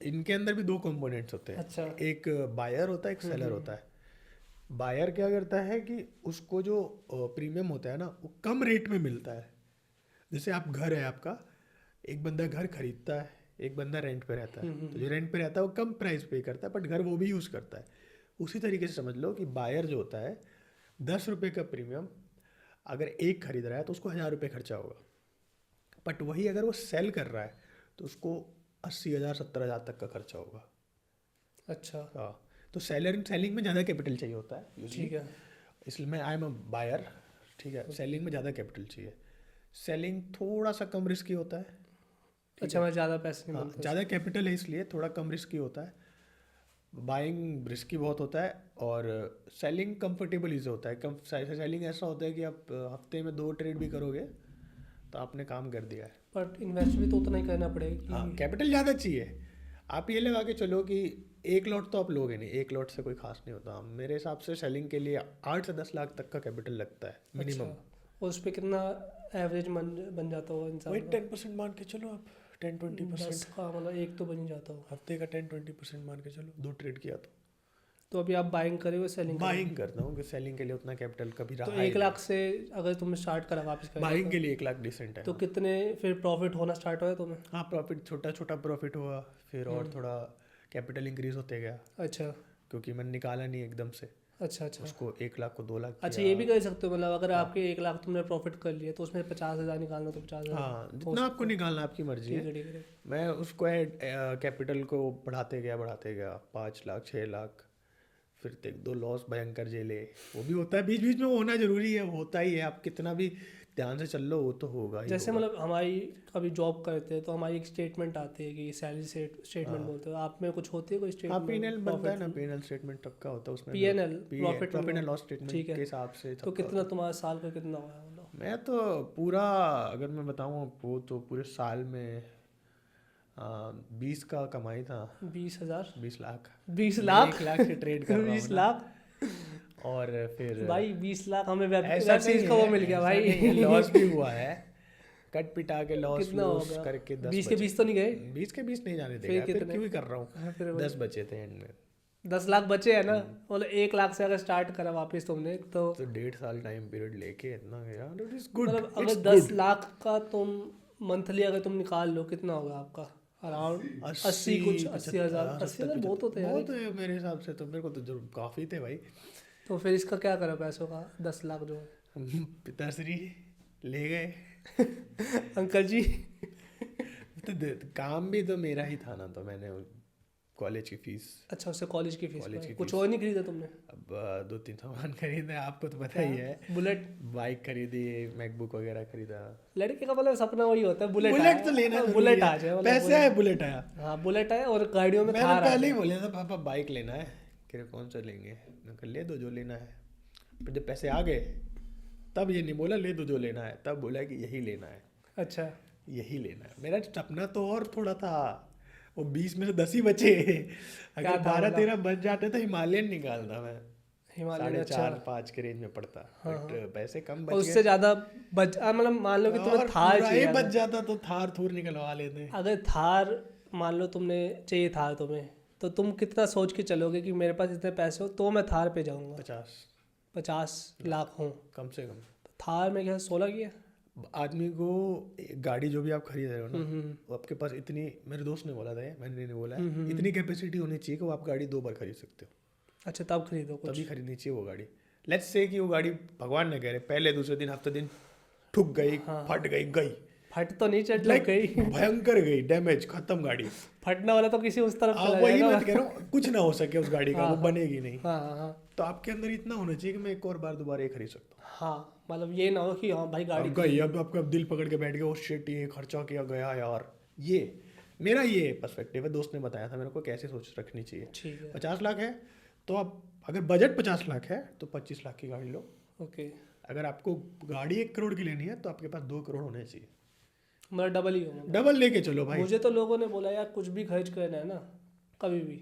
इनके अंदर भी 2 कंपोनेंट्स होते हैं। अच्छा। एक बायर होता है, एक सेलर होता है। बायर क्या करता है कि उसको जो प्रीमियम होता है ना वो कम रेट में मिलता है। जैसे आप घर है आपका, एक बंदा घर खरीदता है, एक बंदा रेंट पे रहता है, तो जो रेंट पे रहता है वो कम प्राइस पे करता है, बट घर वो भी यूज़ करता है। उसी तरीके से समझ लो कि बायर जो होता है 10 रुपये का प्रीमियम अगर एक खरीद रहा है तो उसको 1000 रुपये खर्चा होगा, बट वही अगर वो सेल कर रहा है तो उसको 80,000 70,000 तक का खर्चा होगा। अच्छा, हाँ, तो सेलिंग में ज़्यादा कैपिटल चाहिए होता है, ठीक है, इसलिए मैं आई एम अ बायर, ठीक है। सेलिंग में ज़्यादा कैपिटल चाहिए, सेलिंग थोड़ा सा कम रिस्की होता है। अच्छा, मैं ज़्यादा पैसे नहीं मिलते, ज़्यादा कैपिटल है इसलिए थोड़ा कम रिस्की होता है। बाइंग रिस्की बहुत होता है, और सेलिंग कंफर्टेबल इजी होता है। कम सेलिंग ऐसा होता है कि आप हफ्ते में 2 ट्रेड भी करोगे तो आपने काम कर दिया है। बट इन्वेस्ट भी तो उतना ही करना पड़ेगा। हाँ, कैपिटल ज़्यादा चाहिए। आप ये लगा के चलो कि 1 लॉट तो आप लोगे नहीं, 1 लॉट से कोई खास नहीं होता। मेरे हिसाब से सेलिंग के लिए 8 से 10 लाख तक का कैपिटल लगता है मिनिमम। अच्छा, उस पर कितना एवरेज बन जाता होगा इंसान? वही 10% मान के चलो आप, 10-20% का, मतलब एक तो बन ही जाता होगा हफ्ते का। 10-20% मान के चलो, 2 ट्रेड किया तो अभी आप बाइंग करे हो, सेलिंग? बाइंग करता हूँ कि सेलिंग के लिए उतना कैपिटल कभी रहा तो 1 लाख से अगर तुमने स्टार्ट करा वापस करा, बाइंग के लिए 1 लाख डिसेंट है। तो कितने फिर प्रॉफिट होना स्टार्ट हुआ तुम्हें? हाँ, प्रॉफिट छोटा छोटा प्रॉफिट हुआ, फिर और थोड़ा कैपिटल इंक्रीज होते गया। अच्छा, क्योंकि मैंने निकाला नहीं एकदम से। अच्छा, उसको 1 लाख को 2 लाख। अच्छा, ये भी कर सकते हो, मतलब अगर आपके 1 लाख तुमने प्रॉफिट कर लिया तो उसमें 50,000 निकालना, तो 50,000। हाँ, जितना आपको निकालना आपकी मर्जी है। मैं उसको कैपिटल को बढ़ाते गया 5 लाख 6 लाख फिर एक दो लॉस भयंकर झेले, वो भी होता है, बीच बीच में वो होना जरूरी है, वो होता ही है, आप कितना भी ध्यान से चल लो वो तो होगा ही जैसे होगा। मतलब हमारी कभी जॉब करते हैं तो हमारी एक स्टेटमेंट आती है कि सैलरी स्टेटमेंट बोलते हो, आप में कुछ होती है कोई हाँ स्टेटमेंट? पीएनएल बनता है ना, पीएनएल स्टेटमेंट तब का होता है उसमें, PNL profit profit and loss statement ठीक के है। हिसाब से तो तब का कितना तुम्हारा साल का कितना हुआ मतलब? मैं तो पूरा, अगर मैं बताऊँ आपको तो पूरे साल में 20 का कमाई था। 20,000? 20 लाख 20 मैं लाख? 1 लाख से ट्रेड कर रहा 20 हूँ ना। लाख और फिर भाई 20 लाख हमें वेब ऐसा सीरीज नहीं का वो है, मिल गया ऐसा भाई। नहीं है, लॉस भी हुआ है, कट पिटा के लॉस कितना लॉस होगा? करके 10 20 के 20 तो नहीं गए? 20 के 20 नहीं जाने फिर देगा, फिर कितने? क्यों ही कर रहा हूँ। हाँ, फिर 10 बचे थे एंड में। 10 लाख बचे हैं ना, मतलब 1 लाख से अगर स्टार्ट करा वापस तुमने तो तो 1.5 साल टाइम पीरियड लेके इतना गया, इट इज गुड, मतलब इट्स अगर 10 गुड। लाख का तुम मंथली अगर तुम निकाल लो कितना होगा आपका? अराउंड 80 कुछ 80,000। 80,000 बहुत होते हैं यार। बहुत है मेरे हिसाब से, तो मेरे को तो जरूर काफ़ी थे भाई। तो फिर इसका क्या करा पैसों का? 10 लाख जो है। पिताश्री ले गए। अंकल जी तो काम भी तो मेरा ही था ना, तो मैंने कॉलेज की फीस, अच्छा, उससे कॉलेज की फीस कॉलेज की कुछ फीस। और नहीं खरीदा तुमने? अब 2-3 सामान खरीदे, आपको तो पता ही है, बुलेट? बाइक खरीदी, मैकबुक वगैरह खरीदा। लड़के का मतलब सपना वही होता है, बुलेट बुलेट तो लेना जरूरी बुलेट है, आ जाए, मतलब पैसे आए बुलेट आया। हाँ बुलेट है, और गाड़ियों में मैंने थार आ पहले ही जाए। बोला था पापा बाइक लेना है, कह रहे कौन सा लेंगे, मैं कहा ले दो जो लेना है। फिर जब पैसे आ गए तब ये नहीं बोला ले दो जो लेना है, तब बोला कि यही लेना है, अच्छा, यही लेना है। मेरा सपना तो और थोड़ा था, वो 20 में से 10 ही बचे। अगर था 12-13 बच जाते तो हिमालयन निकालता मैं, हिमालयन। अच्छा 4-5 के रेंज में पड़ता, हाँ, बट पैसे कम और बच गए। उससे ज्यादा मतलब मान लो कि तुम्हें और थार पूरा ही चाहिए बच अगर। जाता तो थार थूर निकलवा लेते। अगर थार मान लो तुमने चाहिए थार तुम्हें, तो तुम कितना सोच के चलोगे कि मेरे पास इतने पैसे हो तो मैं थार पे जाऊंगा? 50 लाख हो कम से कम। तो थार में क्या 16 की है? आदमी को एक गाड़ी जो भी आप खरीद रहे हो ना, वो आपके पास इतनी, मेरे दोस्त ने बोला था ये, मैंने नहीं बोला है, इतनी कैपेसिटी होनी चाहिए कि वो आप गाड़ी 2 बार खरीद सकते हो। अच्छा, तब खरीदो कुछ। तभी खरीदनी चाहिए वो गाड़ी। लेट्स से कि वो गाड़ी भगवान ने कह रहे पहले दूसरे दिन हफ्ते दिन ठुक गई, फट गई फट तो नहीं चढ़ लाइक गई? भयंकर गई, डैमेज, खत्म गाड़ी। फटने वाला तो किसी उस तरफ चला वही जाएगा। मैं कह रहा हूँ, कुछ ना हो सके उस गाड़ी का, वो बनेगी नहीं। हाँ, तो आपके अंदर इतना होना चाहिए कि मैं एक और बार दोबारा ये खरीद सकता हूँ। हाँ, मतलब ये ना हो कि हाँ भाई गाड़ी अब गई, अब आपका दिल पकड़ के बैठ गया, ओ शिट ये खर्चा किया गया यार। ये मेरा ये पर्सपेक्टिव है, दोस्त ने बताया था मेरे को कैसे सोच रखनी चाहिए। ठीक है, 50 लाख है तो आप, अगर बजट 50 लाख है तो 25 लाख की गाड़ी लो। ओके, अगर आपको गाड़ी 1 करोड़ की लेनी है तो आपके पास 2 करोड़ होने चाहिए, मतलब डबल ही हो। डबल लेके चलो भाई। मुझे तो लोगों ने बोला यार कुछ भी खर्च करना है ना, कभी भी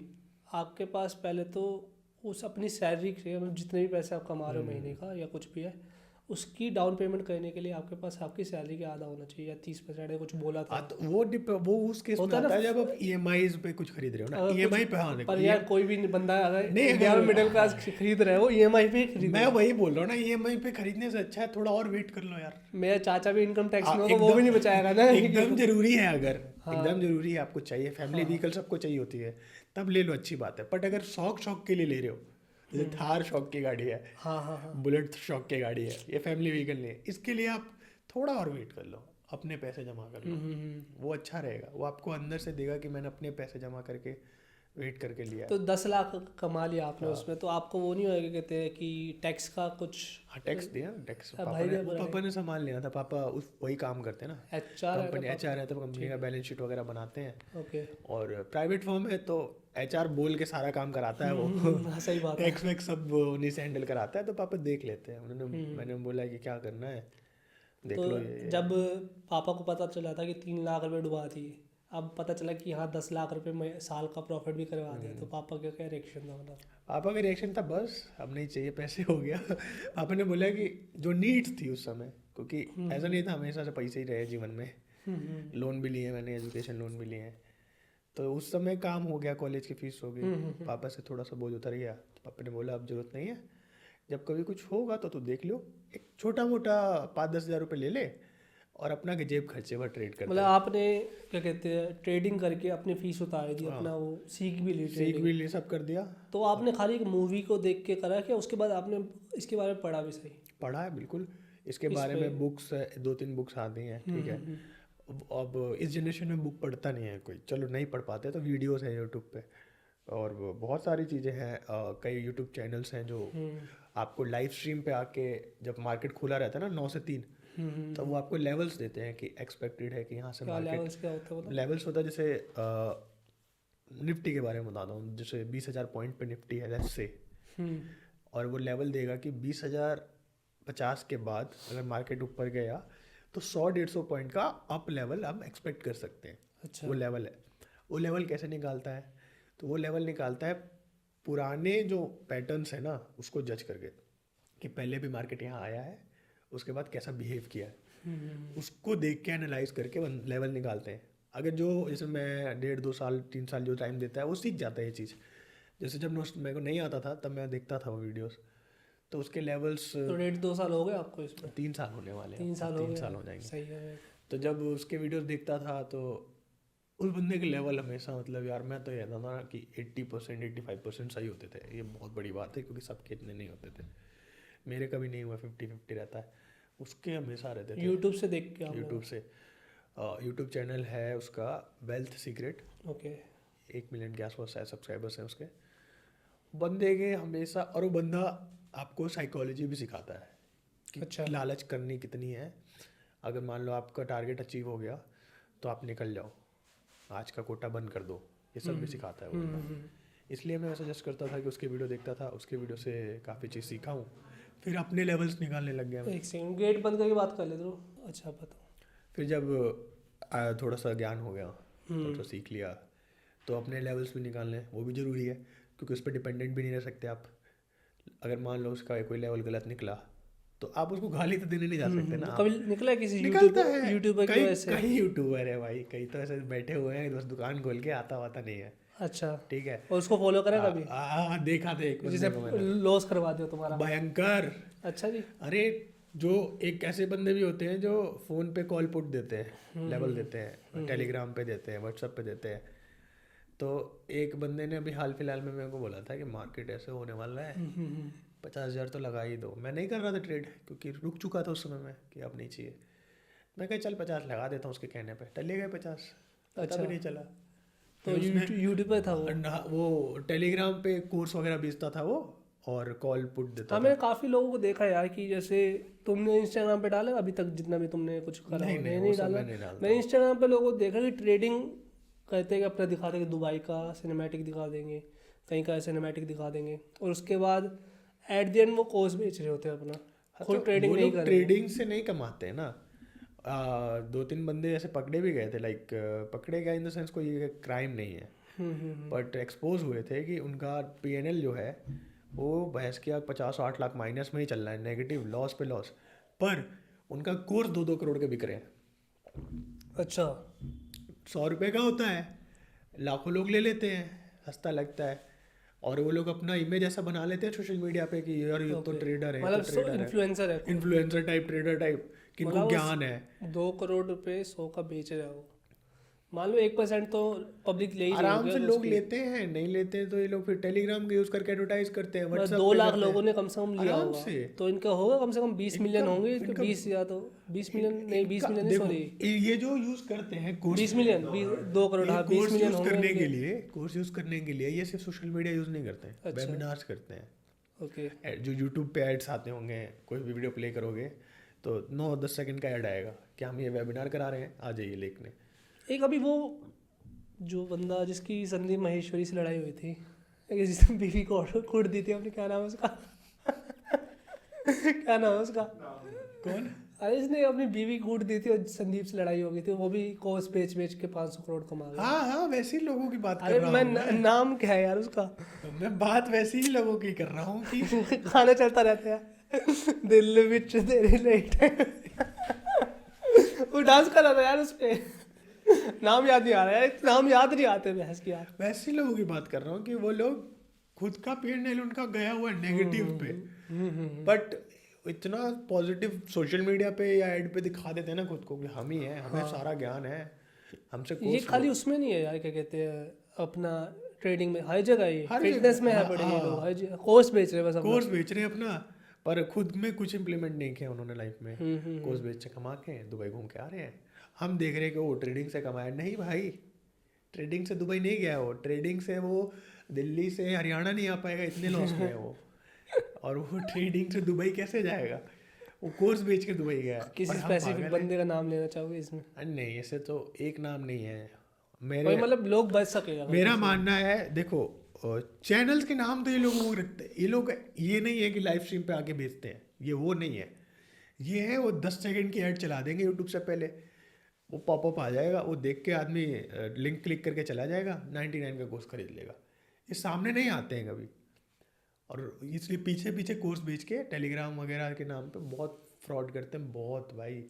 आपके पास पहले तो उस अपनी सैलरी से, मतलब जितने भी पैसे आप कमा रहे हो महीने का या कुछ भी है, उसकी डाउन पेमेंट करने के लिए आपके पास आपकी सैलरी का आधा होना चाहिए या 30% है, कुछ बोला था। तो वो उस केस में होता है आता ना, है जब आप ईएमआईज पे कुछ खरीद रहे हो ना, अगर ईएमआई कुछ- पे। हाँ देखो पर यार कोई भी बंदा अगर नहीं, इंडिया में अगर- मिडिल क्लास खरीद रहे हो ईएमआई पे खरीद। मैं वही बोल रहा हूँ ना, ईएमआई पे खरीदने से अच्छा है थोड़ा और वेट कर लो यार। मेरा चाचा भी इनकम टैक्स में हो तो एकदम- वो भी नहीं बचाएगा ना। एकदम जरूरी है, अगर हाँ। एकदम जरूरी है, आपको चाहिए, फैमिली व्हीकल सबको चाहिए होती है, तब ले लो, अच्छी बात है। बट अगर शौक के लिए ले रहे हो, जैसे थार शौक की गाड़ी है, हाँ, बुलेट शौक की गाड़ी है, ये फैमिली व्हीकल नहीं है, इसके लिए आप थोड़ा और वेट कर लो, अपने पैसे जमा कर लो, वो अच्छा रहेगा। वो आपको अंदर से देगा कि मैंने अपने पैसे जमा करके वेट करके लिया। तो 10 लाख कमा लिया आपने उसमें, तो आपको वो नहीं होगा कहते हैं कि टैक्स का कुछ? हाँ टैक्स दिया, टैक्स हाँ, पापा ने संभाल लिया था। पापा वही काम करते हैं ना, HR कंपनी HR है तो कंपनी का बैलेंस शीट वगैरह बनाते हैं। ओके, और प्राइवेट फर्म है तो HR बोल के सारा काम कराता है वो। हाँ, सही बात है। टैक्स वैक्स सब उन्हीं से हैंडल कराता है, तो पापा देख लेते हैं। उन्होंने मैंने बोला कि क्या करना है देख तो लो ये। जब पापा को पता चला था कि 3 लाख रुपए डुबा दिए, अब पता चला कि हाँ 10 लाख रुपए में साल का प्रॉफिट भी करवा दिया, तो पापा का क्या रिएक्शन था? मतलब पापा का रिएक्शन था बस अब नहीं चाहिए, पैसे हो गया। पापा ने बोला कि जो नीड्स थी उस समय, क्योंकि ऐसा नहीं था हमेशा से पैसे ही रहे जीवन में, लोन भी लिए मैंने, एजुकेशन लोन भी लिए हैं, तो उस समय काम हो गया, कॉलेज की फीस हो गई, पापा से थोड़ा सा बोझ उतर गया। तो पापा ने बोला अब जरूरत नहीं है, जब कभी कुछ होगा तो तू देख लो, एक छोटा मोटा 5-10 हज़ार रुपये ले ले और अपना के जेब खर्चे पर ट्रेड कर। मतलब आपने क्या कहते हैं ट्रेडिंग करके अपनी फीस उतार दी, अपना वो सीख भी ली, सीख भी ले, सब कर दिया। तो आपने खाली एक मूवी को देख के करा क्या? उसके बाद आपने इसके बारे में पढ़ा भी? सही पढ़ा है बिल्कुल, इसके बारे में बुक्स 2-3 बुक्स आती हैं, ठीक है। अब इस जनरेशन में बुक पढ़ता नहीं है कोई, चलो नहीं पढ़ पाते तो वीडियोस है यूट्यूब पे, और वो बहुत सारी चीज़ें हैं। कई यूट्यूब चैनल्स हैं जो आपको लाइव स्ट्रीम पे आके, जब मार्केट खुला रहता है ना 9 से 3, तो वो आपको लेवल्स देते हैं कि एक्सपेक्टेड है कि यहाँ से क्या मार्केट लेवल्स क्या होता है मतलब? लेवल्स होता है। जैसे निफ्टी के बारे में बताता हूँ, जैसे 20,000 पॉइंट पे निफ्टी है लेट्स से, और वो लेवल देगा कि 20,050 के बाद अगर मार्केट ऊपर गया तो 100-150 पॉइंट का अप लेवल हम एक्सपेक्ट कर सकते हैं। अच्छा। वो लेवल है। वो लेवल कैसे निकालता है? तो वो लेवल निकालता है पुराने जो पैटर्न्स है ना उसको जज करके, कि पहले भी मार्केट यहाँ आया है, उसके बाद कैसा बिहेव किया है, उसको देख के एनालाइज करके लेवल निकालते हैं। अगर जो जैसे मैं 1.5-2 साल 3 साल जो टाइम देता है वो सीख जाता है ये चीज़। जैसे जब मेरे को नहीं आता था तब मैं देखता था वो वीडियोस, तो उसके लेवल्स। तो 1.5-2 साल हो गए आपको इसमें? 3 साल होने वाले हैं। 3 साल हो 3 गए? साल हो जाएंगे। सही है। तो जब उसके वीडियोस देखता था तो उस बंदे के लेवल हमेशा, मतलब यार मैं तो ये था ना कि 80% 85% सही होते थे। ये बहुत बड़ी बात है क्योंकि सबके इतने नहीं होते थे। मेरे कभी नहीं हुआ, 50-50 रहता है, उसके हमेशा रहते थे। यूट्यूब से देख के आपने? यूट्यूब से। यूट्यूब चैनल है उसका वेल्थ सीक्रेट। ओके। 1 मिलियन के आसपास शायद सब्सक्राइबर्स हैं उसके। बंदे के हमेशा, और वो बंदा आपको साइकोलॉजी भी सिखाता है कि अच्छा। लालच करनी कितनी है। अगर मान लो आपका टारगेट अचीव हो गया तो आप निकल जाओ, आज का कोटा बंद कर दो, ये सब भी सिखाता है वो बंदा। इसलिए मैं सजेस्ट करता था कि उसके वीडियो देखता था, उसके वीडियो से काफ़ी चीज़ सीखा हूँ, फिर अपने लेवल्स निकालने लग गया। एक सेकंड, गेट बंद करके बात कर ले तो। अच्छा बताओ। फिर जब थोड़ा सा ज्ञान हो गया, थोड़ा सा सीख लिया, तो अपने लेवल्स भी निकालने वो भी ज़रूरी है, क्योंकि उस पर डिपेंडेंट भी नहीं रह सकते आप। अगर मान लो उसका कोई लेवल गलत निकला तो आप उसको गाली तो देने नहीं जा सकते ना। कभी निकला है किसी निकलता है। यूट्यूबर की वजह से? कई यूट्यूबर है भाई, कई तो ऐसे बैठे हुए हैं बस दुकान खोल के, आता वाता नहीं है। अच्छा। ठीक है। और उसको फॉलो करें कभी? देखा था एक जिसे बंदे को मैंने, लॉस करवा दिया तुम्हारा। भयंकर। अच्छा जी। अरे जो एक ऐसे बंदे भी होते हैं जो फोन पे कॉल पुट देते हैं, लेवल देते हैं, टेलीग्राम पे देते हैं, व्हाट्सएप पे देते हैं। तो एक बंदे ने अभी हाल फिलहाल में मेरे को बोला था कि मार्केट ऐसे होने वाला है, 50,000 तो लगा ही दो। मैं नहीं कर रहा था ट्रेड क्योंकि रुक चुका था उस समय में कि अब नहीं चाहिए। मैं कहा चल 50 लगा देता हूँ उसके कहने पे, टले गए 50, पता भी नहीं चला। तो यूट्यूब पे था वो टेलीग्राम पे कोर्स वगैरह बेचता था वो, और कॉल पुट देता था। मैंने काफ़ी लोगों को देखा यार कि जैसे तुमने इंस्टाग्राम पे डाला अभी तक जितना भी तुमने कुछ करा? नहीं डाला। मैंने इंस्टाग्राम पे लोगों को देखा कि ट्रेडिंग कहते हैं कि अपना दिखा देंगे, दुबई का सिनेमैटिक दिखा देंगे, कहीं का सिनेमैटिक दिखा देंगे, और उसके बाद एट द एंड वो कोर्स बेच रहे होते हैं अपना, खुद ट्रेडिंग नहीं कर रहे। ट्रेडिंग से नहीं कमाते हैं ना। 2-3 बंदे ऐसे पकड़े भी गए थे, लाइक पकड़े गए इन द सेंस कोई क्राइम नहीं है, बट एक्सपोज हुए थे कि उनका PNL जो है वो भैंस के 50-60 लाख माइनस में ही चल रहा है, नेगेटिव, लॉस पे लॉस, पर उनका कोर्स 2-2 करोड़ के बिक रहे हैं। अच्छा। 100 रुपये का होता है, लाखों लोग ले लेते हैं, सस्ता लगता है, और वो लोग अपना इमेज ऐसा बना लेते हैं सोशल मीडिया पे कि यार ये तो ट्रेडर है, मतलब इन्फ्लुएंसर है, इन्फ्लुएंसर टाइप, ट्रेडर टाइप, किनको ज्ञान है। 2 करोड़ रुपए 100 का बेच रहे हो, मान लो 1% तो पब्लिक ले ही आराम से लोग लेते हैं। नहीं लेते हैं तो ये लोग फिर टेलीग्राम का यूज करके एडवर्टाइज करते हैं, व्हाट्सएप 2 लाख लोगों ने कम से कम लिया होगा, से। तो इनका होगा कम से कम 20 मिलियन होंगे। 20 या तो 20 मिलियन नहीं, 20 मिलियन नहीं, सॉरी, ये जो यूज करते हैं कोर्स 20 मिलियन, 2 करोड़, हाँ 20 मिलियन होंगे करने के लिए। कोर्स यूज करने के लिए ये सिर्फ सोशल मीडिया यूज नहीं करते हैं, वेबिनार्स करते हैं। ओके। जो यूट्यूब पे एड्स आते होंगे, कोई भी वीडियो प्ले करोगे तो 9-10 सेकंड का ऐड आएगा कि हम ये वेबिनार करा रहे हैं, आ जाइए लेखने। एक अभी वो जो बंदा जिसकी संदीप महेश्वरी से लड़ाई हुई थी, जिसने बीवी को कूट दी थी अपनी, क्या नाम है उसका? क्या नाम है उसका? कौन? अरे इसने अपनी बीवी कूट दी थी और संदीप से लड़ाई हो गई थी, वो भी कोर्स बेच के 500 करोड़ कमा गया। हाँ वैसे ही लोगों की बात कर अरे रहा मैं हूँ। नाम क्या है यार उसका? मैं बात वैसे ही लोगों की कर रहा हूँ कि खाना चलता रहता है दिल विच तेरे लेट वो डांस कर रहा था यार उस पे, नाम याद नहीं आ रहा है, नाम याद नहीं आते बहस की यार। वैसे ही लोगों की बात कर रहा हूँ कि वो लोग खुद का PNL उनका गया हुआ है नेगेटिव पे, बट इतना पॉजिटिव सोशल मीडिया पे या ऐड पे दिखा देते हैं ना खुद को कि हम ही हैं, हमें सारा ज्ञान है, हमसे ये खाली उसमें नहीं है यार, क्या कहते हैं, अपना ट्रेडिंग में हर जगह, ये फिटनेस में है बड़े लोग, हर जगह कोर्स बेच रहे हैं, बस कोर्स बेच रहे हैं अपना, पर खुद में कुछ इंप्लीमेंट नहीं किया उन्होंने लाइफ में। कोर्स बेच के कमा के दुबई घूम के आ रहे हैं, हम देख रहे हैं कि वो ट्रेडिंग से कमाया। नहीं भाई, ट्रेडिंग से दुबई नहीं गया वो, ट्रेडिंग से वो दिल्ली से हरियाणा नहीं आ पाएगा, इतने लॉस में है वो। और वो ट्रेडिंग से दुबई कैसे जाएगा, वो कोर्स बेच के दुबई गया। किसी और हम स्पेसिफिक पागल हैं। बंदे का नाम लेना चाहोगे इसमें? नहीं, ऐसे तो एक नाम नहीं है कोई मेरे। मतलब लोग बच सकेगा मेरा मानना है, देखो चैनल्स के नाम तो ये लोग वो रखते हैं, ये लोग ये नहीं है कि लाइव स्ट्रीम पे आके बेचते हैं, ये वो नहीं है। ये है वो 10 सेकंड की ऐड चला देंगे यूट्यूब से पहले, वो पॉपअप आ जाएगा, वो देख के आदमी लिंक क्लिक करके चला जाएगा, 99 का कोर्स खरीद लेगा। ये सामने नहीं आते हैं कभी, और इसलिए पीछे पीछे कोर्स बेच के टेलीग्राम वगैरह के नाम पे बहुत फ्रॉड करते हैं, बहुत भाई।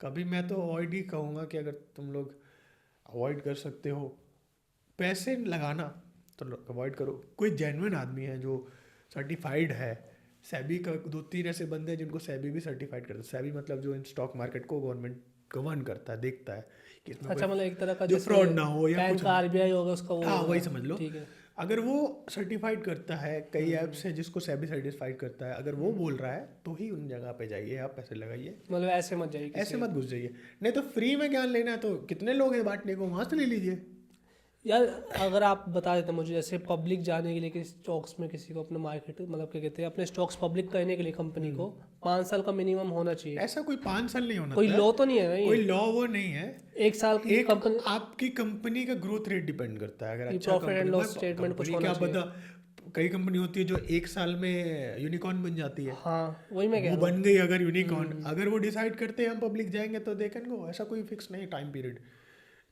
कभी मैं तो अवॉइड ही कहूँगा कि अगर तुम लोग अवॉइड कर सकते हो पैसे लगाना तो अवॉइड करो। कोई जेन्युइन आदमी है जो सर्टिफाइड है, सेबी का 2-3 ऐसे बंदे हैं जिनको सेबी भी सर्टिफाइड करता है। सेबी मतलब जो इन स्टॉक मार्केट को गवर्नमेंट गवर्न करता है, देखता है कि इसमें अच्छा, मतलब एक तरह का जो फ्रॉड ना हो या बैंक कुछ, का आरबीआई होगा उसका, वो हाँ होगा। वही समझ लो। ठीक है। अगर वो सर्टिफाइड करता है, कई ऐप्स हैं जिसको सेबी सर्टिफाइड करता है, अगर वो बोल रहा है तो ही उन जगह पे जाइए, आप पैसे लगाइए। मतलब ऐसे मत जाइए ऐसे मत घुस जाइए, नहीं तो फ्री में ज्ञान लेना है तो कितने लोग हैं बांटने को, वहाँ से ले लीजिए। यार अगर आप बता देते मुझे, जैसे पब्लिक जाने के लिए कि स्टॉक्स में किसी को अपने मार्केट, मतलब क्या कहते हैं, अपने स्टॉक्स पब्लिक करने के लिए कंपनी को 5 साल का मिनिमम होना चाहिए। ऐसा कोई 5 साल नहीं होना कोई था। लॉ तो नहीं है ना कोई ये? लॉ वो नहीं है। 1 साल की एक कंपनी आपकी कंपनी का ग्रोथ रेट डिपेंड करता है। अगर अच्छा प्रॉफिट एंड लॉस स्टेटमेंट कुछ होना क्या चाहिए। पता, कई कंपनी होती है जो 1 साल में यूनिकॉर्न बन जाती है। हाँ वही मैं कह वो रहा हूँ। बन गई अगर यूनिकॉर्न, अगर वो डिसाइड करते हैं हम पब्लिक जाएंगे तो दे कैन गो। ऐसा कोई फिक्स नहीं टाइम पीरियड,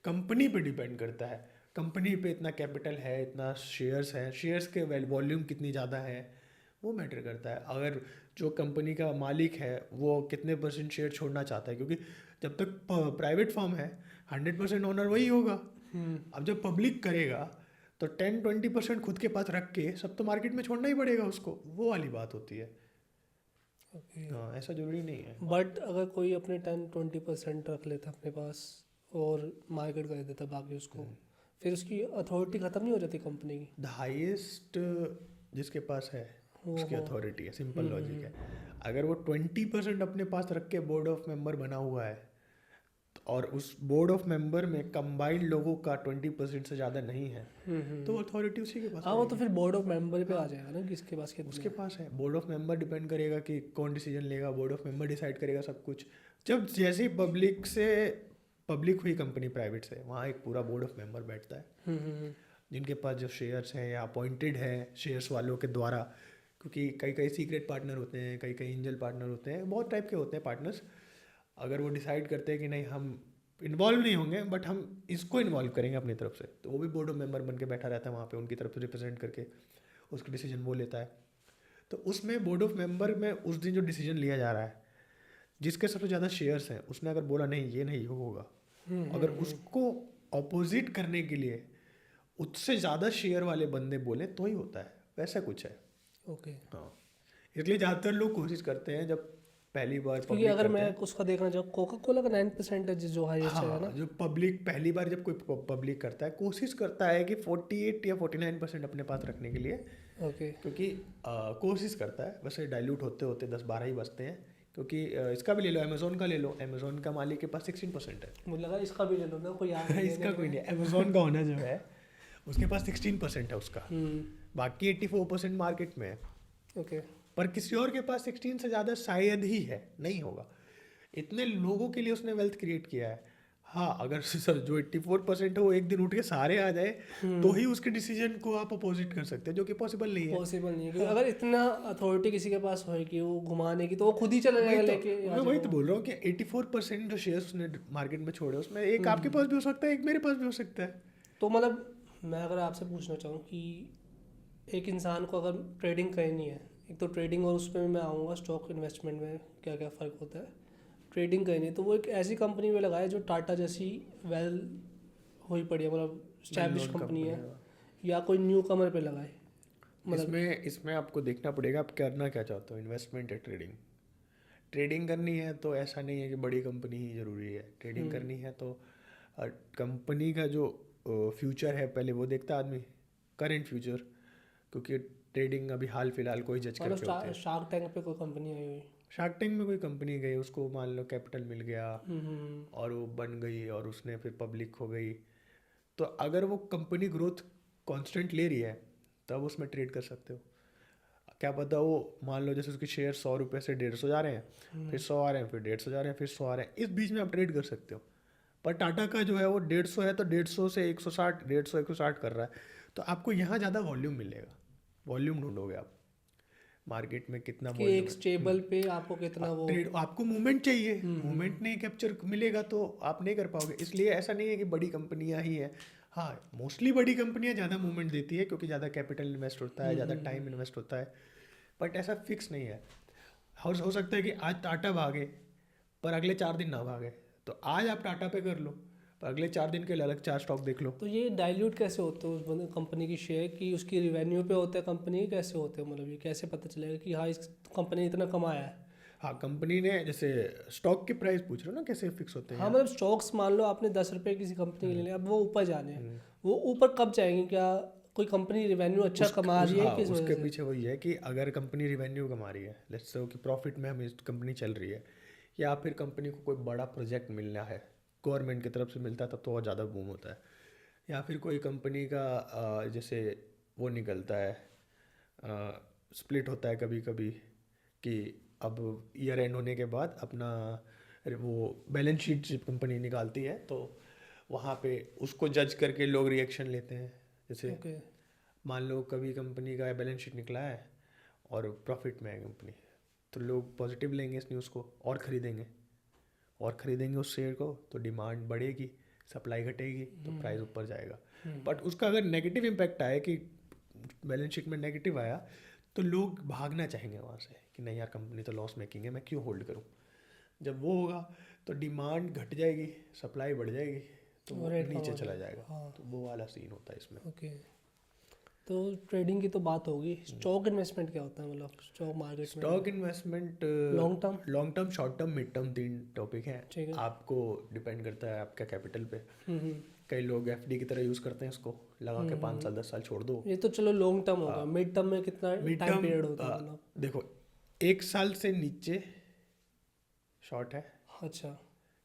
कंपनी पे डिपेंड करता है। कंपनी पे इतना कैपिटल है, इतना शेयर्स हैं, शेयर्स के वॉल्यूम कितनी ज़्यादा है वो मैटर करता है। अगर जो कंपनी का मालिक है वो कितने % शेयर छोड़ना चाहता है, क्योंकि जब तक प्राइवेट फर्म है 100% ओनर वही होगा। अब जब पब्लिक करेगा तो 10-20% खुद के पास रख के सब तो मार्केट में छोड़ना ही पड़ेगा उसको, वो वाली बात होती है। हाँ, ऐसा जरूरी नहीं है। बट अगर कोई अपने 10-20% रख लेता अपने पास और मार्केट कर देता बाकी उसको, फिर उसकी अथॉरिटी खत्म नहीं हो जाती कंपनी की? द हाईएस्ट जिसके पास है उसकी अथॉरिटी है, सिंपल लॉजिक है। अगर वो 20% अपने पास रख के बोर्ड ऑफ मेंबर बना हुआ है और उस बोर्ड ऑफ मेंबर में कंबाइंड लोगों का 20% से ज़्यादा नहीं है तो अथॉरिटी उसी के पास हाँ, वो तो फिर बोर्ड ऑफ मेंबर पे आ जाएगा ना, किसके पास कितना उसके पास है। बोर्ड ऑफ मेंबर डिपेंड करेगा कि कौन डिसीजन लेगा, बोर्ड ऑफ मेंबर डिसाइड करेगा सब कुछ। जब जैसे पब्लिक हुई कंपनी प्राइवेट से, वहाँ एक पूरा बोर्ड ऑफ मेंबर बैठता है जिनके पास जो शेयर्स हैं या अपॉइंटेड है शेयर्स वालों के द्वारा, क्योंकि कई कई सीक्रेट पार्टनर होते हैं, कई कई एंजल पार्टनर होते हैं, बहुत टाइप के होते हैं पार्टनर्स। अगर वो डिसाइड करते हैं कि नहीं हम इन्वॉल्व नहीं होंगे बट हम इसको इन्वॉल्व करेंगे अपनी तरफ से, तो वो भी बोर्ड ऑफ मेंबर बन के बैठा रहता है वहाँ पे, उनकी तरफ से रिप्रेजेंट करके उसका डिसीजन वो लेता है। तो उसमें बोर्ड ऑफ मेंबर में उस दिन जो डिसीजन लिया जा रहा है, जिसके सबसे ज़्यादा शेयर्स हैं, उसने अगर बोला नहीं ये नहीं होगा, अगर उसको अपोजिट करने के लिए उससे ज़्यादा शेयर वाले बंदे बोले तो ही होता है, वैसा कुछ है। ओके। हाँ, इसलिए ज़्यादातर लोग कोशिश करते हैं जब पहली बार क्योंकि अगर मैं उसका देखना चाहूँ, कोका कोला का 9% जो हाईएस्ट है ना, जो पब्लिक पहली बार जब कोई पब्लिक करता है कोशिश करता है कि 48 या 49% अपने पास रखने के लिए। ओके। क्योंकि कोशिश करता है, वैसे डाइल्यूट होते होते 10-12 ही बचते हैं। क्योंकि इसका भी ले लो, अमेजोन का ले लो, अमेजोन का मालिक के पास 16% है। मुझे लगा इसका भी ले लो ना, कोई याद इसका कोई नहीं, अमेजोन का होना जो है उसके पास 16% है उसका, बाकी 84% मार्केट में है। ओके। पर किसी और के पास 16 से ज़्यादा शायद ही है, नहीं होगा। इतने लोगों के लिए उसने वेल्थ क्रिएट किया है। हाँ, अगर सर जो 84% है वो एक दिन उठ के सारे आ जाए तो ही उसके डिसीजन को आप अपोजिट कर सकते हैं, जो कि पॉसिबल नहीं है। पॉसिबल नहीं है, क्योंकि अगर इतना अथॉरिटी किसी के पास हो कि वो घुमाने की, तो वो खुद ही चला जाएगा लेके। मैं वही तो बोल रहा हूँ कि 84% जो शेयर्स उसने मार्केट में छोड़े उसमें एक आपके पास भी हो सकता है, एक मेरे पास भी हो सकता है। तो मतलब मैं अगर आपसे पूछना चाहूँ कि एक इंसान को अगर ट्रेडिंग करनी है, एक तो ट्रेडिंग और उसमें मैं आऊँगा स्टॉक इन्वेस्टमेंट में क्या क्या फ़र्क होता है, ट्रेडिंग करनी है तो वो एक ऐसी कंपनी में लगाए जो टाटा जैसी वेल हुई पड़ी है, मतलब स्टैब्लिश कंपनी है, या कोई न्यू कमर पे लगाए। मतलब इसमें आपको देखना पड़ेगा आप करना क्या चाहते हो, इन्वेस्टमेंट या ट्रेडिंग। ट्रेडिंग करनी है तो ऐसा नहीं है कि बड़ी कंपनी ही ज़रूरी है। ट्रेडिंग करनी है तो कंपनी का जो फ्यूचर है पहले वो देखता आदमी, करंट फ्यूचर, क्योंकि ट्रेडिंग अभी हाल फिलहाल कोई जज करके होती है। शार्क टैंक पे कोई कंपनी आई हुई, शार्क टैंक में कोई कंपनी गई, उसको मान लो कैपिटल मिल गया और वो बन गई और उसने फिर पब्लिक हो गई, तो अगर वो कंपनी ग्रोथ कांस्टेंट ले रही है तब उसमें ट्रेड कर सकते हो। क्या पता वो मान लो जैसे उसके शेयर 100 रुपये से 150 जा रहे हैं, फिर 100 आ रहे हैं, फिर 150 जा रहे हैं, फिर 100 आ रहे हैं, इस बीच में आप ट्रेड कर सकते हो। पर टाटा का जो है वो 150 है तो 150 से 160, 150 160 कर रहा है, तो आपको यहाँ ज़्यादा वॉल्यूम मिलेगा। वॉल्यूम ढूंढोगे आप मार्केट में, कितना कि वॉल्यूम एक स्टेबल पे आपको कितना वो ट्रेड, आपको मूवमेंट चाहिए, मूवमेंट नहीं कैप्चर मिलेगा तो आप नहीं कर पाओगे। इसलिए ऐसा नहीं है कि बड़ी कंपनियां ही हैं, हाँ मोस्टली बड़ी कंपनियां ज़्यादा मूवमेंट देती है क्योंकि ज़्यादा कैपिटल इन्वेस्ट होता है, ज़्यादा टाइम इन्वेस्ट होता है, बट ऐसा फिक्स नहीं है। हो सकता है कि आज टाटा भागे पर अगले 4 दिन ना भागे, तो आज आप टाटा पे कर लो पर अगले 4 दिन के लिए अलग 4 स्टॉक देख लो। तो ये डाइल्यूट कैसे होते हैं उस कंपनी की शेयर की उसकी रिवेन्यू पे होते हैं कंपनी कैसे होते हैं, मतलब ये कैसे पता चलेगा कि हाँ इस कंपनी ने इतना कमाया है? हाँ कंपनी ने, जैसे स्टॉक की प्राइस पूछ रहे हो ना कैसे फिक्स होते हैं। हाँ मतलब स्टॉक्स मान लो आपने 10 रुपये किसी कंपनी के ले लिया, अब वो ऊपर जाने हैं, वो ऊपर कब जाएंगे? क्या कोई कंपनी रिवेन्यू अच्छा कमा रही है हाँ, किस उसके वजह से? पीछे वही है कि अगर कंपनी रिवेन्यू कमा रही है, लेट्स से कि प्रॉफिट में हमें कंपनी चल रही है, या फिर कंपनी को कोई बड़ा प्रोजेक्ट मिलना है गवर्नमेंट की तरफ से मिलता है तब तो और ज़्यादा बूम होता है, या फिर कोई कंपनी का जैसे वो निकलता है, स्प्लिट होता है कभी कभी कि अब ईयर एंड होने के बाद अपना वो बैलेंस शीट जब कंपनी निकालती है तो वहाँ पे उसको जज करके लोग रिएक्शन लेते हैं। जैसे ओके मान लो कभी कंपनी का बैलेंस शीट निकला है और प्रॉफिट में है कंपनी, तो लोग पॉजिटिव लेंगे इस न्यूज़ को और ख़रीदेंगे उस शेयर को, तो डिमांड बढ़ेगी, सप्लाई घटेगी तो प्राइस ऊपर जाएगा। बट उसका अगर नेगेटिव इम्पैक्ट आए कि बैलेंस शीट में नेगेटिव आया तो लोग भागना चाहेंगे वहाँ से कि नहीं यार कंपनी तो लॉस मेकिंग है, मैं क्यों होल्ड करूँ। जब वो होगा तो डिमांड घट जाएगी, सप्लाई बढ़ जाएगी, तो वो और रेट कम नीचे हो चला जाएगा। जाएगा। हाँ तो वो वाला सीन होता है इसमें। ओके। तो ट्रेडिंग की तो बात होगी, स्टॉक इन्वेस्टमेंट क्या होता है, मतलब स्टॉक मार्केट में? Stock investment long term, short term, mid term, 3 topic हैं। ठीक है। आपको डिपेंड करता है आपका कैपिटल पे। हम्म। कई लोग एफडी की तरह यूज़ करते हैं इसको, लगा के 5 साल 10 साल छोड़ दो। ये तो चलो लॉन्ग टर्म होगा, मिड टर्म में कितना मिड टाइम टर्म पीरियड होता है मतलब? देखो 1 साल से नीचे शॉर्ट है, अच्छा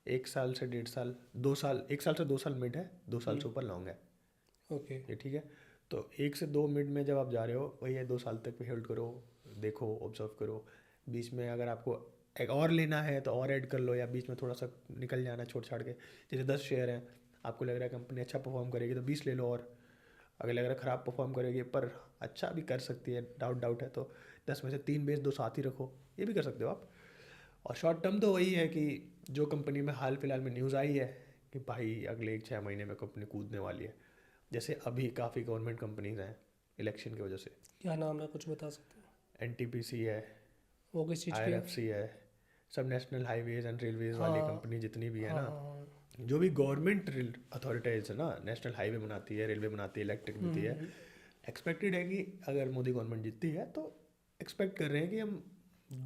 1 साल से 1.5 साल, 2 साल, 1 साल से 2 साल मिड है, 2 साल से ऊपर लॉन्ग है। ओके। ये ठीक है। तो 1 से 2 मिड में जब आप जा रहे हो वही है, 2 साल तक पे होल्ड करो, देखो ऑब्जर्व करो। बीच में अगर आपको एक और लेना है तो और ऐड कर लो, या बीच में थोड़ा सा निकल जाना छोड़ छाड़ के। जैसे 10 शेयर हैं, आपको लग रहा है कंपनी अच्छा परफॉर्म करेगी तो 20 ले लो, और अगर लग रहा है ख़राब परफॉर्म करेगी पर अच्छा भी कर सकती है, डाउट है, तो 10 में से 3 बेच दो, साथ ही रखो, ये भी कर सकते हो आप। और शॉर्ट टर्म तो वही है कि जो कंपनी में हाल फिलहाल में न्यूज़ आई है कि भाई अगले 6 महीने में कंपनी कूदने वाली है। जैसे अभी काफ़ी गवर्नमेंट कंपनीज हैं इलेक्शन की वजह से, क्या नाम है, कुछ बता सकते हो? एनटीपीसी है, वो किस चीज़ की है? आईआरएफसी है, सब नेशनल हाईवेज एंड रेलवेज वाली हाँ, कंपनी जितनी भी है हाँ ना, हाँ, जो भी गवर्नमेंट अथॉरिटीज है ना, नेशनल हाईवे बनाती है, रेलवे बनाती है, इलेक्ट्रिक देती है, एक्सपेक्टेड है कि अगर मोदी गवर्नमेंट जीतती है तो एक्सपेक्ट कर रहे हैं कि हम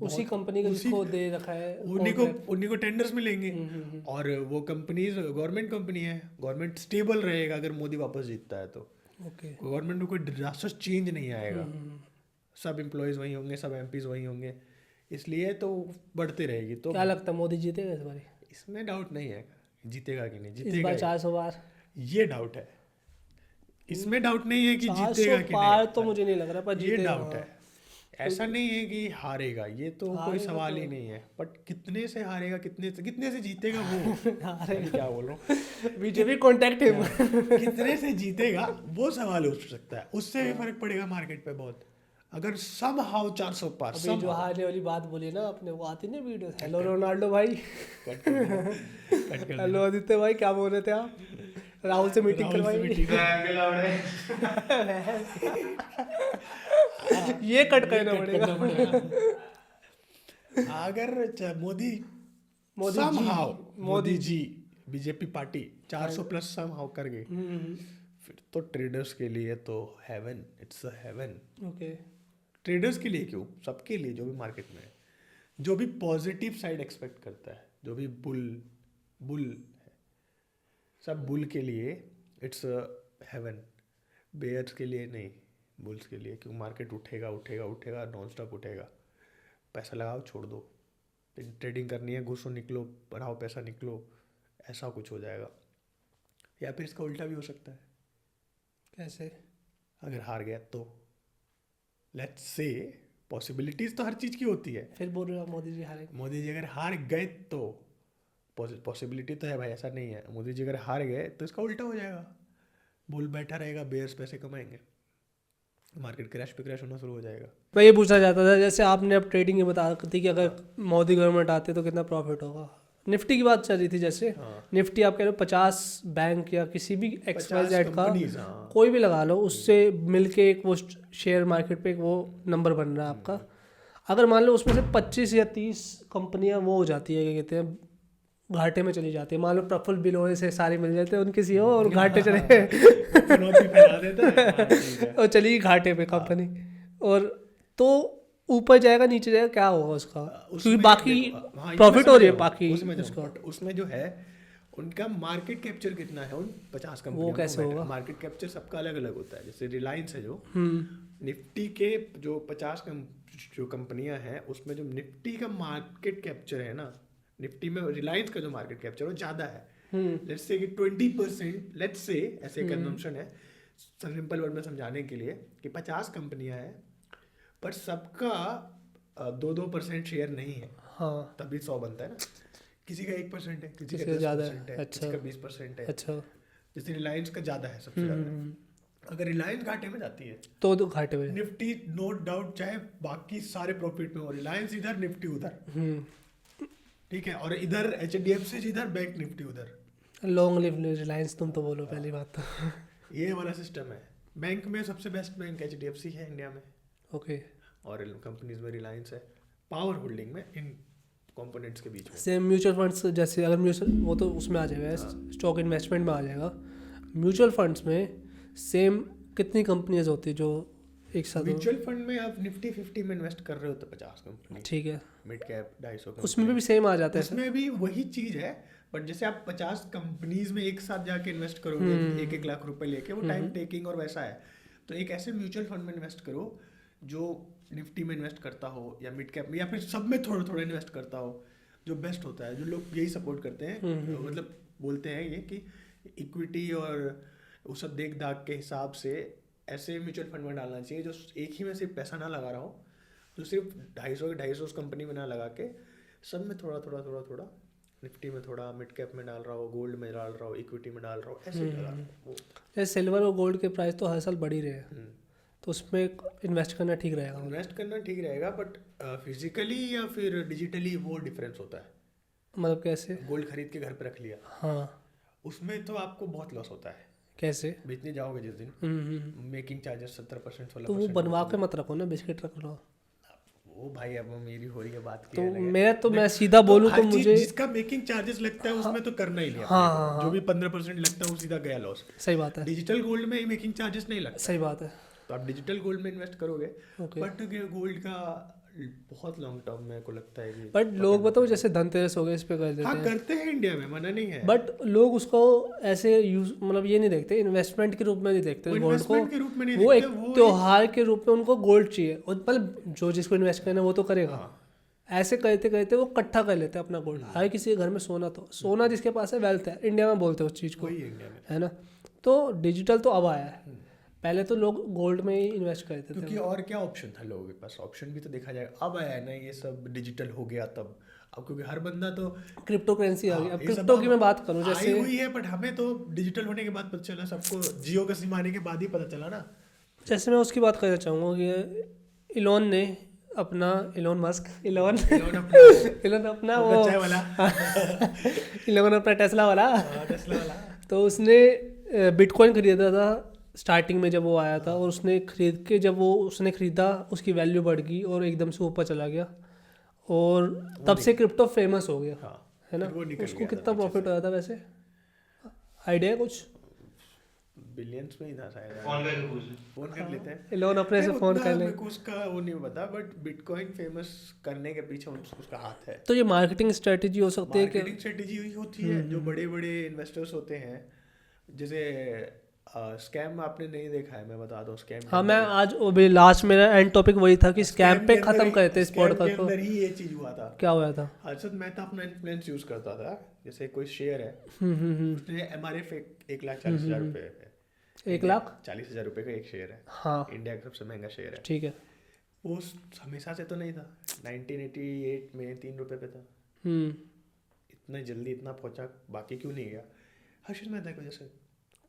उसी कंपनी का जिसको दे रखा है उन्हीं को टेंडर्स मिलेंगे। और वो कंपनीज गवर्नमेंट कंपनी है, गवर्नमेंट स्टेबल रहेगा अगर मोदी वापस जीतता है तो। ओके। गवर्नमेंट में कोई ड्रास्टिक चेंज नहीं आएगा, सब एम्प्लॉयज़ वही होंगे, सब एमपीज वही होंगे, इसलिए तो बढ़ती रहेगी। तो क्या लगता है मोदी जीतेगा इस बार? इसमें डाउट नहीं है जीतेगा कि नहीं इस जीतेगा, बार 400 बार? ये डाउट है, इसमें डाउट नहीं है कि 400 जीतेगा कि पार नहीं, तो मुझे नहीं लग रहा, पर ये जीतेगा। डाउट है। ऐसा नहीं है कि हारेगा, ये तो कोई हारेगा सवाल तो- ही नहीं है, बट कितने से हारेगा, कितने से जीतेगा वो हारेगा। क्या बोल रहा हूँ बीजेपी कॉन्टैक्ट हिम। कितने से जीतेगा वो सवाल हो सकता है, उससे भी फर्क पड़ेगा मार्केट पे बहुत। अगर सब हाउ 400 पार, अभी सब जो हारने वाली बात बोली ना आपने, वो आती नहीं वीडियो, हेलो रोनाल्डो भाई, कट कर हेलो आदित्य भाई, क्या बोल रहे थे आप? राहुल से मीटिंग राहुल से करवाई। meeting ये कट करना पड़ेगा। अगर Modi Modi somehow, ji, Modi ji BJP party 400 plus somehow कर गई, फिर तो ट्रेडर्स के लिए तो heaven, it's a heaven. Okay. Traders के लिए क्यों, सबके लिए, जो भी मार्केट में है, जो भी पॉजिटिव साइड एक्सपेक्ट करता है, जो भी बुल है, सब बुल के लिए इट्स अ हेवन। बेयर्स के लिए नहीं, बुल्स के लिए, क्यों मार्केट उठेगा उठेगा उठेगा, नॉन स्टॉप उठेगा। पैसा लगाओ छोड़ दो, ट्रेडिंग करनी है घुसो निकलो, बढ़ाओ पैसा निकलो, ऐसा कुछ हो जाएगा। या फिर इसका उल्टा भी हो सकता है, कैसे? अगर हार गया तो लेट्स से पॉसिबिलिटीज तो हर चीज की होती है। फिर बोल रहे हो आप मोदी जी हारेंगे? मोदी जी अगर हार गए तो पॉसिबिलिटी तो है भाई, ऐसा नहीं है। मोदी जी अगर हार गए तो इसका उल्टा हो जाएगा, बुल बैठा रहेगा, बेयर्स पैसे कमाएंगे, मार्केट क्रैश पे क्रैश होना शुरू हो जाएगा। मैं ये पूछना चाहता था, जैसे आपने अब ट्रेडिंग की बता थी कि अगर मोदी गवर्नमेंट आती तो कितना प्रॉफिट होगा। निफ्टी की बात चल रही थी, जैसे निफ्टी आप कह रहे हो 50 बैंक या किसी भी XYZ का कोई भी लगा लो, उससे मिलके एक वो शेयर मार्केट पे एक वो नंबर बन रहा है आपका। अगर मान लो उसमें से 25 या 30 कंपनियां वो हो जाती है, क्या कहते हैं, घाटे में चली जाती है, मान लो प्रफुल्ल बिलोरे से सारे मिल जाते हैं उनके CEO और घाटे चले और चली गई घाटे पे कंपनी, और तो ऊपर जाएगा नीचे जाएगा, क्या होगा उसका? क्योंकि बाकी प्रॉफिट हो रही है बाकी उसमें जो है उनका मार्केट कैप्चर कितना है उन 50 कंपनियों, वो कैसे होगा? मार्केट कैप्चर सबका अलग अलग होता है। जैसे रिलायंस है जो निफ्टी के जो 50 जो कंपनियां हैं उसमें जो निफ्टी का मार्केट कैप्चर है ना, निफ्टी में रिलायंस का जो मार्केट कैप्चर वो ज्यादा है। लेट्स से कि 20%, लेट्स से ऐसे कंजम्पशन है सिंपल वर्ड में समझाने के लिए कि 50 कंपनियां हैं पर सबका 2% शेयर नहीं है, हाँ, तभी 100 बनता है ना। किसी का 1% है, किसी का ज़्यादा 10% है, अच्छा, किसी का 20% है। अच्छा, जैसे रिलायंस का ज़्यादा है, सबसे ज़्यादा। अगर रिलायंस घाटे में जाती है तो घाटे में, निफ्टी नो डाउट, चाहे बाकी सारे प्रॉफिट में हो, रिलायंस इधर निफ्टी उधर, ठीक है, और इधर HDFC इधर, बैंक निफ्टी उधर। लॉन्ग लिव रिलायंस, तुम तो बोलो पहली बात तो। ये वाला सिस्टम है। बैंक में सबसे बेस्ट बैंक HDFC है इंडिया में, ओके, और कंपनीज में रिलायंस है, पावर होल्डिंग में, इन कंपोनेंट्स के बीच में। सेम म्यूचुअल फंड्स, जैसे अगर म्यूचुअल, वो तो उसमें आ जाएगा, स्टॉक इन्वेस्टमेंट में आ जाएगा। म्यूचुअल फंड्स में सेम कितनी कंपनीज होती है जो एक साथ? म्यूचुअल फंड में आप निफ्टी 50 में इन्वेस्ट कर रहे हो तो 50 कंपनी, ठीक है, मिड कैप 250 उसमें भी सेम आ जाता है। उसमें भी वही चीज है, बट जैसे आप 50 कंपनीज में एक साथ जाके इन्वेस्ट करोगे 1-1 लाख रुपए लेके, वो टाइम टेकिंग और वैसा है। तो एक ऐसे म्यूचुअल फंड में इन्वेस्ट करो जो निफ्टी में इन्वेस्ट करता हो या मिड कैप में या फिर सब में थोड़ा थोड़ा इन्वेस्ट करता हो, जो बेस्ट होता है, जो लोग यही सपोर्ट करते हैं। मतलब बोलते हैं ये कि इक्विटी और वो सब देख दाग के हिसाब से ऐसे म्यूचुअल फंड में डालना चाहिए जो एक ही में सिर्फ पैसा ना लगा रहा हो, जो सिर्फ 250 उस कंपनी में ना लगा के सब में थोड़ा थोड़ा थोड़ा थोड़ा, निफ्टी में थोड़ा, मिड कैप में डाल रहा हो, गोल्ड में डाल रहा हो, इक्विटी में डाल रहा हो, ऐसे लगा वो। जैसे सिल्वर और गोल्ड के प्राइस तो हर साल बढ़ ही रहे हैं, तो उसमें इन्वेस्ट करना ठीक रहेगा? इन्वेस्ट करना ठीक रहेगा, बट फिजिकली या फिर डिजिटली वो डिफरेंस होता है। मतलब कैसे? गोल्ड खरीद के घर पे रख लिया, हाँ, उसमें तो आपको बहुत लॉस होता है। कैसे? बेचने जाओगे जिस दिन, मेकिंग चार्जेस 70% 16%। तो वो बनवा के मत रखो ना, बिस्किट रख लो। वो भाई अब मेरी हो रही है बात की, तो मेरा तो मैं सीधा बोलूँ तो मुझे जिसका मेकिंग चार्जेस लगता है उसमें तो करना ही नहीं। हाँ, जो भी 15% लगता है वो सीधा गया लॉस। सही बात है। डिजिटल गोल्ड में मेकिंग चार्जेस नहीं लगता। सही बात है। तो आप डिजिटल गोल्ड में इन्वेस्ट करोगे, बट गोल्ड का बहुत लॉन्ग टर्म में को लगता है कि, बट लोग बताओ जैसे धनतेरस हो गए, इस पे कर देते हैं। हाँ, करते हैं इंडिया में, मना नहीं है, बट लोग उसको ऐसे यूज, मतलब ये नहीं देखते, इन्वेस्टमेंट के रूप में नहीं देखते गोल्ड को, वो एक त्योहार के रूप में उनको गोल्ड चाहिए। और मतलब जो जिसको इन्वेस्ट करना है वो तो करेगा, ऐसे करते करते वो इकट्ठा कर लेते हैं अपना गोल्ड। हर किसी के घर में सोना, तो सोना जिसके पास है वेल्थ है, इंडिया में बोलते हैं उस चीज़ को, है ना। तो डिजिटल तो अब आया है, पहले तो लोग गोल्ड में ही इन्वेस्ट करते थे, क्योंकि और क्या ऑप्शन था लोगों के पास? ऑप्शन भी तो देखा जाएगा, अब आया ना ये सब डिजिटल हो गया तब। अब क्योंकि हर बंदा तो क्रिप्टो करेंसी आ गई। अब क्रिप्टो की मैं बात करूं, जैसे आई हुई है, बट हमें तो डिजिटल होने के बाद पता चला, सबको जियो का सिम आने के बाद ही पता चला ना। जैसे मैं उसकी बात करना चाहूँगा कि इलोन ने अपना, इलोन मस्क, इलोन अपना वो इलोन अपना टेस्ला वाला, तो उसने बिटकॉइन खरीदा था स्टार्टिंग में जब वो आया था, और उसने खरीद के जब वो उसने खरीदा उसकी वैल्यू बढ़ गई और एकदम से ऊपर चला गया, और तब से क्रिप्टो फेमस हो गया, है ना। उसको कितना प्रॉफिट होया था वैसे, आइडिया कुछ? बिलियंस में ही था शायद। फोन कर लेते हैं, इलोन अपने से फोन कर ले। उसका वो नहीं पता, बट बिटकॉइन फेमस करने के पीछे उसका हाथ है। तो ये मार्केटिंग स्ट्रेटेजी हो सकती है कि मार्केटिंग स्ट्रेटेजी ही होती है। जो बड़े बड़े इन्वेस्टर्स होते हैं, जैसे स्कैम आपने नहीं देखा है, मैं बता दूं स्कैम। हाँ, मैं आज अभी लास्ट मेरा एंड टॉपिक वही था कि स्कैम पे खत्म करते इस पॉडकास्ट को। अंदर ही ये चीज हुआ था। क्या हुआ था? हर्षद मेहता अपना इन्फ्लुएंस यूज करता था जैसे कोई शेयर है, उसने MRF 1,40,000 रुपये है, 1,40,000 रुपये का एक शेयर है, हाँ इंडिया का सबसे महंगा शेयर है। ठीक है। वो हमेशा से तो नहीं था, 1988 में 3 रुपये पे था, इतना जल्दी इतना पहुंचा, बाकी क्यों नहीं गया? हर्षद मेहता की वजह से।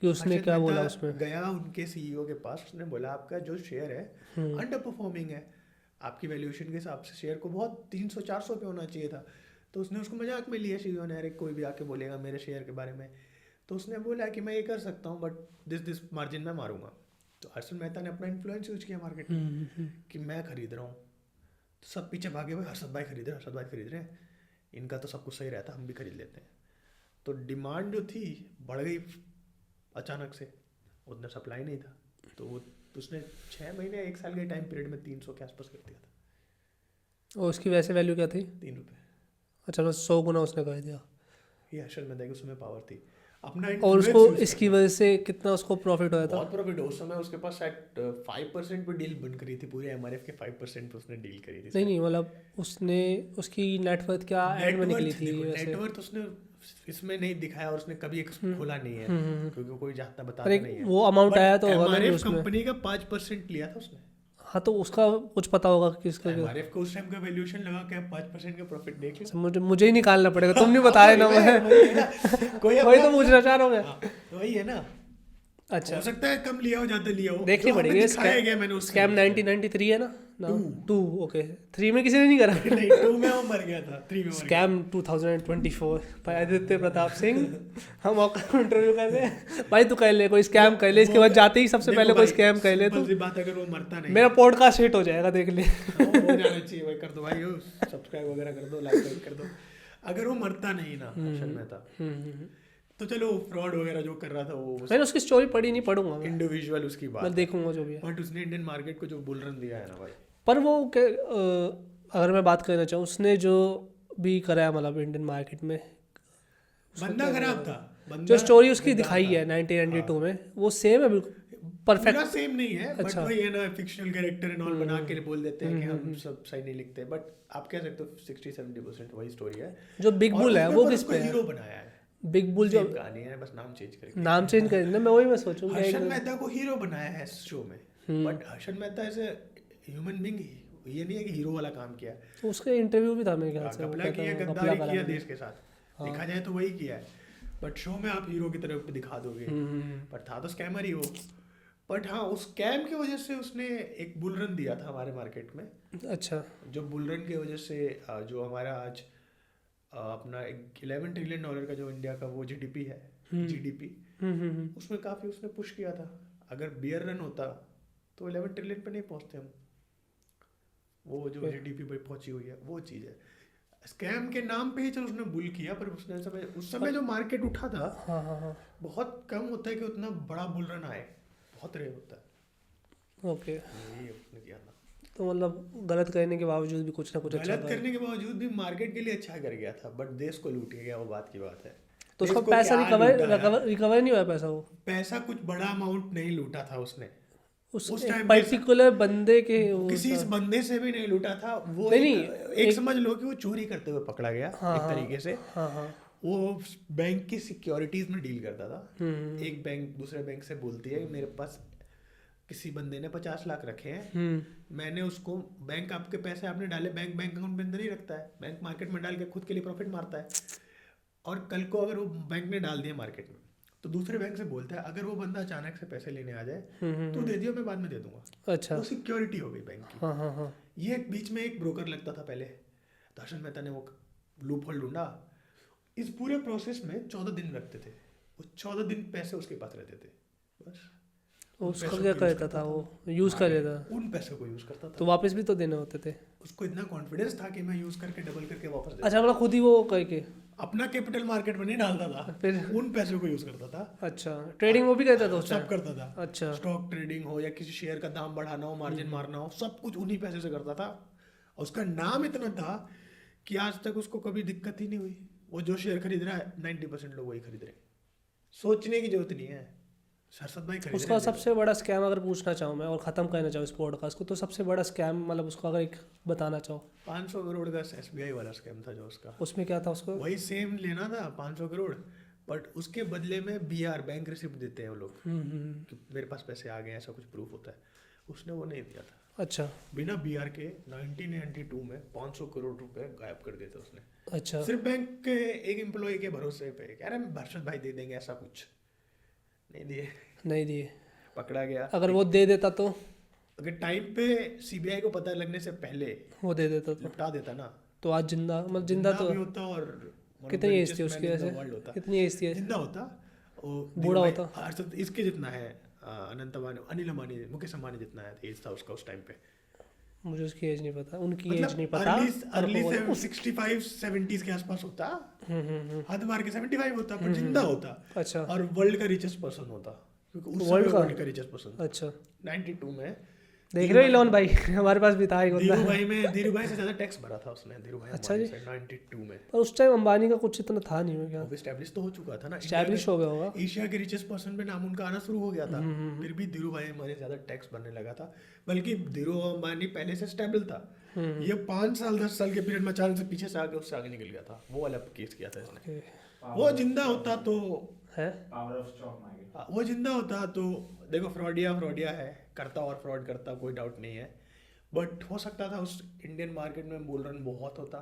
कि उसने हर्षद क्या बोला मेहता उसमें? गया उनके CEO के पास, उसने बोला आपका जो शेयर है अंडर परफॉर्मिंग है, आपकी वैल्यूएशन के हिसाब से शेयर को बहुत 300-400 पे होना चाहिए था। तो उसने उसको मजाक में लिया CEO ने, अरे कोई भी आके बोलेगा मेरे शेयर के बारे में, तो उसने बोला कि मैं ये कर सकता हूँ बट दिस मार्जिन मैं मारूंगा। तो हर्षद मेहता ने अपना इन्फ्लुएंस यूज किया मार्केट में कि मैं खरीद रहा हूँ, तो सब पीछे भागे हुए हर्षद भाई खरीद रहे हैं, इनका तो सब कुछ सही रहता, हम भी खरीद लेते हैं। तो डिमांड जो थी बढ़ गई अचानक से, उतना सप्लाई नहीं था, तो वो उसने 6 महीने 1 साल के टाइम पीरियड में 300 के आसपास कर दिया था। और उसकी वैसे वैल्यू क्या थी? 3 रुपये। अच्छा, मतलब 100 गुना उसने कर दिया। ये हर्षद मेहता की उसमें पावर थी अपना। और उसको इसकी वजह से कितना उसको प्रॉफिट हुआ था? बहुत प्रॉफिट है। उस समय उसके पास शायद 5% पे डील बन करी थी, पूरे MRF के 5% पे उसने डील करी थी। नहीं मतलब उसने उसकी नेटवर्थ क्या ऐड में निकली थी वैसे? नेटवर्थ उसने इसमें नहीं दिखाया और उसने कभी एक खोला नहीं है, क्योंकि कोई जाता बताता पर नहीं है। वो अमाउंट आया तो होगा ना MRF उसमें। कंपनी का 5% लिया था उसने। हाँ तो उसका कुछ पता होगा कि इसका क्या? MRF को उस टाइम का वैल्यूएशन लगा के 5% का प्रॉफिट देख लिया। मुझे ही निकालना पड़ेगा, तुम नहीं बताए ना। मैं वही तो पूछना चाह रहा हूँ मैं। वही है ना। अच्छा, हो सकता है कम लिया हो, ज्यादा लिया हो, देखनी पड़ेगी। स्कैम 1993 है ना? 2 ओके, 3 में किसी ने नहीं करा। नहीं 2 में वो मर गया था, 3 में स्कैम 2024 भाई आदित्य प्रताप सिंह, हम आपका इंटरव्यू कर रहे हैं भाई, तू कर ले कोई स्कैम कर ले, इसके बाद जाते ही सबसे पहले कोई स्कैम कर ले तू। बात अगर वो मरता नहीं, मेरा पॉडकास्ट हिट हो जाएगा, देख ले। हो जाना चाहिए भाई, कर दो भाई, सब्सक्राइब वगैरह कर दो, लाइक कर दो। अगर वो मरता नहीं ना हर्षद मेहता, तो चलो फ्रॉड वगैरह जो कर रहा था वो, मैंने उसकी स्टोरी पढ़ी नहीं, पढ़ूंगा मैं, इंडिविजुअल उसकी बात मैं देखूंगा जो भी है। बट उसने इंडियन मार्केट को जो बुल रन दिया है ना भाई। पर वो अगर मैं बात करना चाहूँ, उसने जो भी करा है मतलब इंडियन मार्केट में, बंदा खराब था। जो स्टोरी उसकी दिखाई है 1992 में, वो सेम है बिल्कुल परफेक्ट। पूरा सेम नहीं है, बट अच्छा। वही है ना, फिक्शनल कैरेक्टर एंड ऑल बना के बोल देते हैं कि हम सब सही नहीं लिखते, बट आप कह सकते हो 60-70% वही स्टोरी है। जो बिग बुल है वो किस पे है? हीरो बनाया है, बिग बुल जो कहानी है, बस नाम चेंज करके। नाम चेंज कर ना, मैं वही मैं सोचूं हर्षद मेहता को हीरो बनाया है इस शो में, but Harshad Mehta as a human being, ये नहीं है कि हीरो वाला काम किया। तो उसका इंटरव्यू भी था मेरे ख्याल से, घपला किया, गद्दारी किया देश के साथ, देखा जाए तो वही किया है, बट शो में आप हीरो की तरफ दिखा दोगे, पर था तो स्कैमर ही वो। बट हाँ, उस स्कैम की वजह से उसने एक बुल रन दिया था हमारे मार्केट में। अच्छा, जो बुल रन की वजह से जो हमारा आज अपना $11 ट्रिलियन का जो इंडिया का वो GDP है, GDP, उसमें काफ़ी उसने पुश किया था। अगर बियर रन होता तो 11 ट्रिलियन पे नहीं पहुंचते हम। वो जो GDP पे पहुंची हुई है वो चीज़ है। स्कैम के नाम पे ही चलो उसने बुल किया, पर उसने उस समय जो मार्केट उठा था, बहुत कम होता है कि उतना बड़ा बुल रन आए, बहुत रेयर होता है। ओके, यही उसने किया था। तो मतलब गलत करने के बावजूद भी कुछ ना कुछ अच्छा गलत करने के बावजूद भी मार्केट के लिए अच्छा कर गया था, बट देश को लूट के गया, वो बात की बात है। तो उसका पैसा रिकवर नहीं हुआ पैसा? वो पैसा कुछ बड़ा अमाउंट नहीं लूटा था उसने, उस टाइम पर्टिकुलर बंदे के किसी इस बंदे से भी नहीं लूटा था वो। एक समझ लो कि वो चोरी करते हुए पकड़ा गया एक तरीके से। वो बैंक की सिक्योरिटीज में डील करता था। एक बैंक दूसरे बैंक से बोलती है मेरे पास किसी बंदे ने 50 लाख रखे हैं, मैंने उसको, बैंक आपके पैसे आपने डाले, बैंक अकाउंट में अंदर ही रखता है, बैंक मार्केट में डाल के खुद के लिए प्रॉफिट मारता है, और कल को अगर वो बैंक ने डाल दिया मार्केट में, तो दूसरे बैंक से बोलता है अगर वो बंदा अचानक से पैसे लेने आ जाए तो दे दियो, मैं बाद में दे दूंगा। अच्छा, वो सिक्योरिटी हो गई बैंक की। ये बीच में एक ब्रोकर लगता था पहले, तो हर्षद मेहता ने वो लूप होल ढूंढा। इस पूरे प्रोसेस में 14 दिन लगते थे, वो 14 दिन पैसे उसके पास रहते थे, बस। उसका क्या करता था? वो यूज कर लेता था, उन पैसों को यूज करता था। तो वापस भी तो देने होते थे उसको इतना कॉन्फिडेंस था कि मैं यूज करके डबल करके वापस दे। अच्छा, मतलब खुद ही वो करके अपना कैपिटल मार्केट में नहीं डालता था, फिर उन पैसों को यूज करता था। अच्छा, ट्रेडिंग वो भी करता था? सब करता था। अच्छा, स्टॉक ट्रेडिंग हो या किसी शेयर का दाम बढ़ाना हो, मार्जिन मारना हो, सब कुछ उन्हीं पैसे से करता था। और उसका नाम इतना था कि आज तक उसको कभी दिक्कत ही नहीं हुई। वो जो शेयर खरीद रहा है 90% लोग वही खरीद रहे हैं, सोचने की जरूरत नहीं है। सरसद भाई खरीद उसका सबसे बड़ा स्कैम अगर पूछना चाहूँ मैं और ख़त्म करना चाहूँ इस पॉडकास्ट को, तो सबसे बड़ा स्कैम मतलब उसको अगर एक बताना चाहो, 500 करोड़ का SBI वाला स्कैम था जो उसका, उसमें क्या था उसको? वही सेम लेना था 500 करोड़, बट उसके बदले में BR बैंक रिसिप्ट देते हैं वो लोग कि मेरे पास पैसे आ गए, ऐसा कुछ प्रूफ होता है। उसने वो नहीं दिया था। अच्छा बिना BR के 1992 में 500 करोड़ रुपए गायब कर दिए थे उसने, अच्छा सिर्फ बैंक के एक एम्प्लॉय के भरोसे पे, कह रहे हैं हर्षद भाई दे देंगे, ऐसा कुछ नहीं दिए, नहीं दिए। पकड़ा गया। अगर वो दे देता तो? अगर टाइम पे CBI को पता लगने से पहले वो दे देता तो निपटा देता ना, तो आज जिंदा मतलब जिंदा तो भी होता और कितनी एज थी उसकी वैसे? वर्ल्ड होता, कितनी एज थी? जिंदा होता, वो बूढ़ा धीरू होता? भाई हर्षद इसके जितना है, अनंत अंबानी, अनिल अंबानी, मुकेश अंबानी जितना है एज था उसका उस टाइम पे। मुझे उसकी एज नहीं पता, उनकी मतलब एज नहीं पता। अर्ली 65-70s के आसपास होता, हद मार के 75 होता, पर जिंदा होता। अच्छा और वर्ल्ड का रिचेस्ट पर्सन होता, क्योंकि उस वर्ल्ड समय का? वर्ल्ड का रिचेस्ट पर्सन अच्छा 92 में। देख रहे हो इलोन भाई हमारे पास भी था एक बंदा। धीरू भाई से ज्यादा टैक्स भरा था उसने, धीरू भाई अच्छा अंबानी जी। से 92 में। पर उस टाइम अंबानी का कुछ इतना था नहीं, क्या अब एस्टैब्लिश तो हो चुका था ना, स्टैब्लिश हो गया होगा। एशिया के रिचेस्ट पर्सन पे नाम उनका आना शुरू हो गया था, फिर भी धीरू भाई अंबानी ज्यादा टैक्स भरने लगा था। बल्कि धीरू अंबानी पहले से स्टेबल था, ये 5 साल 10 साल के पीरियड में अचानक से पीछे से आगे उससे आगे निकल गया था, वो वाला केस किया था इसने। वो जिंदा होता तो है पावर ऑफ स्टॉक मार्केट। वो जिंदा होता तो देखो, फ्रॉडिया है, करता और फ्रॉड करता, कोई डाउट नहीं है, बट हो सकता था उस इंडियन मार्केट में बुल रन बहुत होता,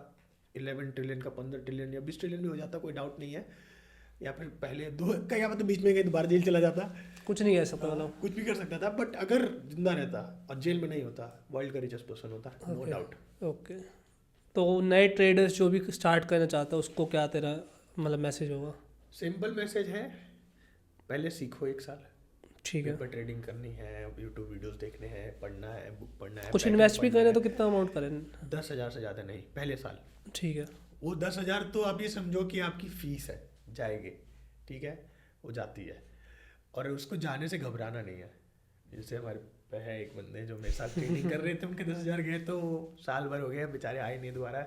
11 ट्रिलियन का 15 ट्रिलियन या 20 ट्रिलियन भी हो जाता, कोई डाउट नहीं है। या फिर पहले दो क्या पता बीच में कहीं दोबारा जेल चला जाता, कुछ नहीं कह सकता मतलब। कुछ भी कर सकता था, बट अगर जिंदा रहता और जेल में नहीं होता, वर्ल्ड का रिचेस्ट पर्सन होता, नो डाउट। ओके, तो नए ट्रेडर्स जो भी स्टार्ट करना चाहता है उसको क्या तेरा मतलब मैसेज होगा? सिंपल मैसेज है, पहले सीखो 1 साल, ठीक है। पेपर ट्रेडिंग करनी है, यूट्यूब वीडियोस देखने हैं, पढ़ना है, बुक पढ़ना है, कुछ पैटर्न इन्वेस्ट भी पढ़ना करें है। तो कितना अमाउंट करें? 10,000 से ज़्यादा नहीं पहले साल। ठीक है। वो 10,000 तो आप ये समझो कि आपकी फीस है, जाएगी, ठीक है, वो जाती है, और उसको जाने से घबराना नहीं है। जैसे हमारे पे है एक बंदे जो मेरे साथ ट्रेडिंग कर रहे थे, उनके 10,000 गए तो साल भर हो गया, बेचारे आए नहीं दोबारा,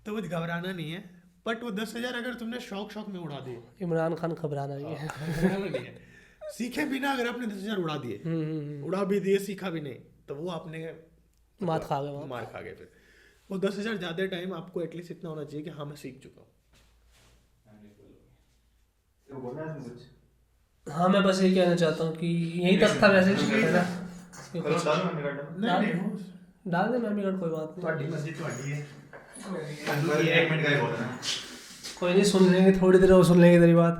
तो वो घबराना नहीं है। बट वो 10,000 अगर तुमने शौक में उड़ा दिए, इमरान खान घबराना नहीं है। घबराना नहीं है। सीखे बिना अगर आपने 10,000 उड़ा दिए, उड़ा भी दिए, सीखा भी नहीं, तो वो आपने मात खा गए वहाँ। मार खा गए। फिर वो 10,000 ज़्यादा टाइम आपको एटलीस्ट इतना होना चाहिए कि हाँ मैं सीख चुका हूँ। तो बोलना है कुछ? हाँ मैं बस ये कहना चाहता हूँ कि यही तक था मैसेज, है ना? करो डालो मैं निकाल दूँ। डाल दे मैं कोई बात नहीं। ਤੁਹਾਡੀ ਮਰਜ਼ੀ ਤੁਹਾਡੀ ਹੈ। एक मिनट का ही बोलना है। कोई नहीं, सुन लेंगे थोड़ी देर और सुन लेंगे तेरी बात।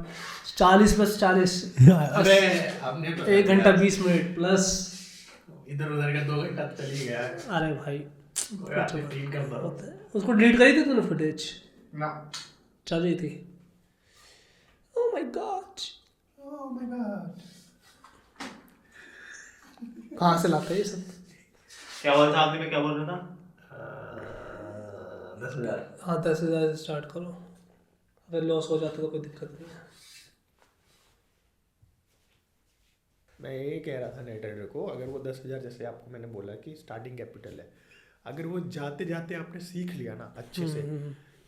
40 + 40 अरे आपने 1 घंटा 20 मिनट प्लस इधर उधर का 2 घंटा चल ही गया। अरे भाई कोई बात नहीं, ठीक कर दो। उसको डिलीट करी थी तूने फुटेज? ना चल रही थी। Oh my God, oh my God, कहाँ से लाते हैं ये सब? क्या बोल रहा था? मैं क्या बोल रहा था? 10,000। हाँ 10,000 से स्टार्ट करो, अगर लॉस हो जाता तो कोई दिक्कत नहीं है। मैं ये कह रहा था नए ट्रेडर को, अगर वो 10,000 जैसे आपको मैंने बोला कि स्टार्टिंग कैपिटल है, अगर वो जाते जाते आपने सीख लिया ना अच्छे से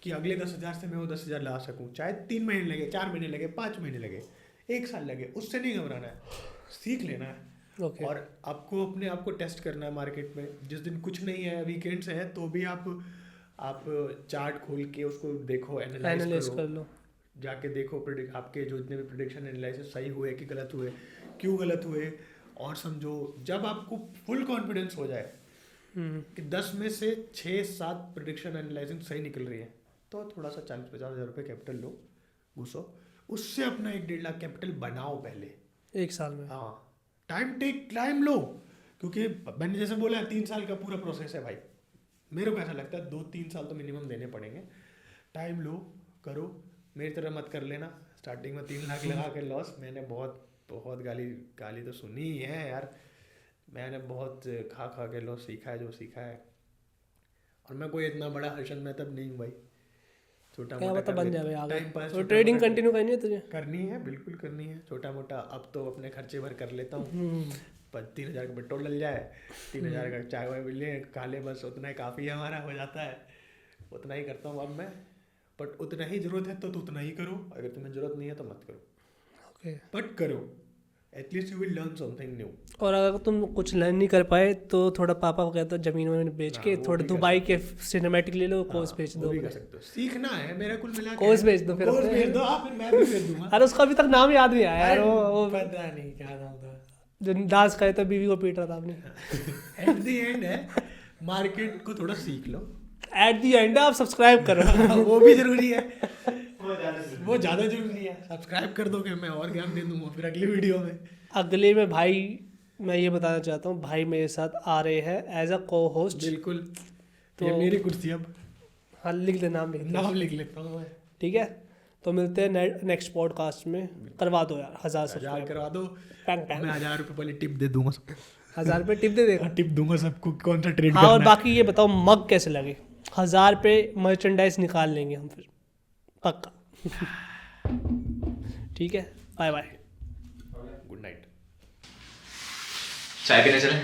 कि अगले 10,000 से मैं वो 10,000 ला सकूं, चाहे 3 महीने लगे, 4 महीने लगे, 5 महीने लगे, 1 साल लगे, उससे नहीं घबराना है, सीख लेना है। ओके। और आपको अपने आप को टेस्ट करना है मार्केट में। जिस दिन कुछ नहीं है, वीकेंड्स है, तो भी आप चार्ट खोल के उसको देखो, एनालाइज एनालाइज कर करो, लो, जाके देखो आपके जो जितने भी प्रेडिक्शन एनालिसिस सही हुए कि गलत हुए, क्यों गलत हुए, और समझो। जब आपको फुल कॉन्फिडेंस हो जाए कि 10 में से 6-7 प्रेडिक्शन एनालाइजिंग सही निकल रही है, तो थोड़ा सा 40-50 हज़ार रुपये कैपिटल लो, घुसो, उससे अपना 1-1.5 लाख कैपिटल बनाओ पहले 1 साल में। हाँ, टाइम लो, क्योंकि मैंने जैसे बोला 3 साल का पूरा प्रोसेस है भाई। मेरे को ऐसा लगता है 2-3 साल तो मिनिमम देने पड़ेंगे। टाइम लो, करो, मेरी तरह मत कर लेना। स्टार्टिंग में 3 लाख लगा के लॉस, मैंने बहुत गाली तो सुनी ही है यार, मैंने बहुत खा के लॉस सीखा है जो सीखा है। और मैं कोई इतना बड़ा हर्षद मेहता नहीं हूँ भाई, छोटा क्या मोटा पता बन जाए आगे। टाइम पास तो ट्रेडिंग कंटिन्यू करनी है तुझे? करनी है, बिल्कुल करनी है, छोटा मोटा। अब तो अपने खर्चे भर कर लेता हूँ, पर 3,000 का पेट्रोल डल जाए, 3,000 का चाय वाय मिल जाए, खा ले, बस उतना ही काफ़ी है, हमारा हो जाता है। उतना ही करता हूँ अब मैं, बट उतना ही ज़रूरत है तो उतना ही करो, अगर तुम्हें ज़रूरत नहीं है तो मत करो। ओके। बट करो, at least you will learn something new. और अगर तुम कुछ लर्न नहीं कर पाए तो थोड़ा पापा को कहते हो जमीन वमीन बेच के वो थोड़ा भी कर दुबई के सिनेमैटिक ले लो, कोर्स बेच वो दो। भी कर सकते हो, सीखना है मेरा कुल मिला कोर्स भेज दो फिर कोर्स अपने। भेज दो आप, फिर मैं भी भेज दूंगा। अरे उसका अभी तक नाम याद नहीं आया यार, वो पता नहीं क्या नाम था। जो डांस करे तो बीवी को पीट रहा था आपने। एट द एंड है, मार्केट को थोड़ा सीख लो। एट दी एंड आप सब्सक्राइब करो। वो भी जरूरी है, वो ज़्यादा जरूरी वो ज़्यादा जरूरी है। सब्सक्राइब कर दो कि मैं और ज्ञान दे दूंगा फिर अगली वीडियो में। अगले में भाई मैं ये बताना चाहता हूँ, भाई मेरे साथ आ रहे हैं एज अ को होस्ट। बिल्कुल, तो- ये मेरी कुर्सी, अब हाँ लिख दे, नाम लिख दे, नाम लिख लेता हूँ मैं। ठीक है। तो मिलते हैं नेक्स्ट पॉडकास्ट में। करवा दो यार 1000 1000 सब्सक्राइब। करवा दो, पैंग पैंग। मैं 1000 रुपये वाली टिप दे दूंगा सबको। 1000 रुपये टिप दे देगा। टिप दूंगा सबको, कौन सा ट्रेड हाँ और करना है। बाकी ये बताओ मग कैसे लगे? 1000 पे मर्चेंडाइज निकाल लेंगे हम फिर, पक्का। ठीक है, बाय बाय। Good night. चाय पीने चले?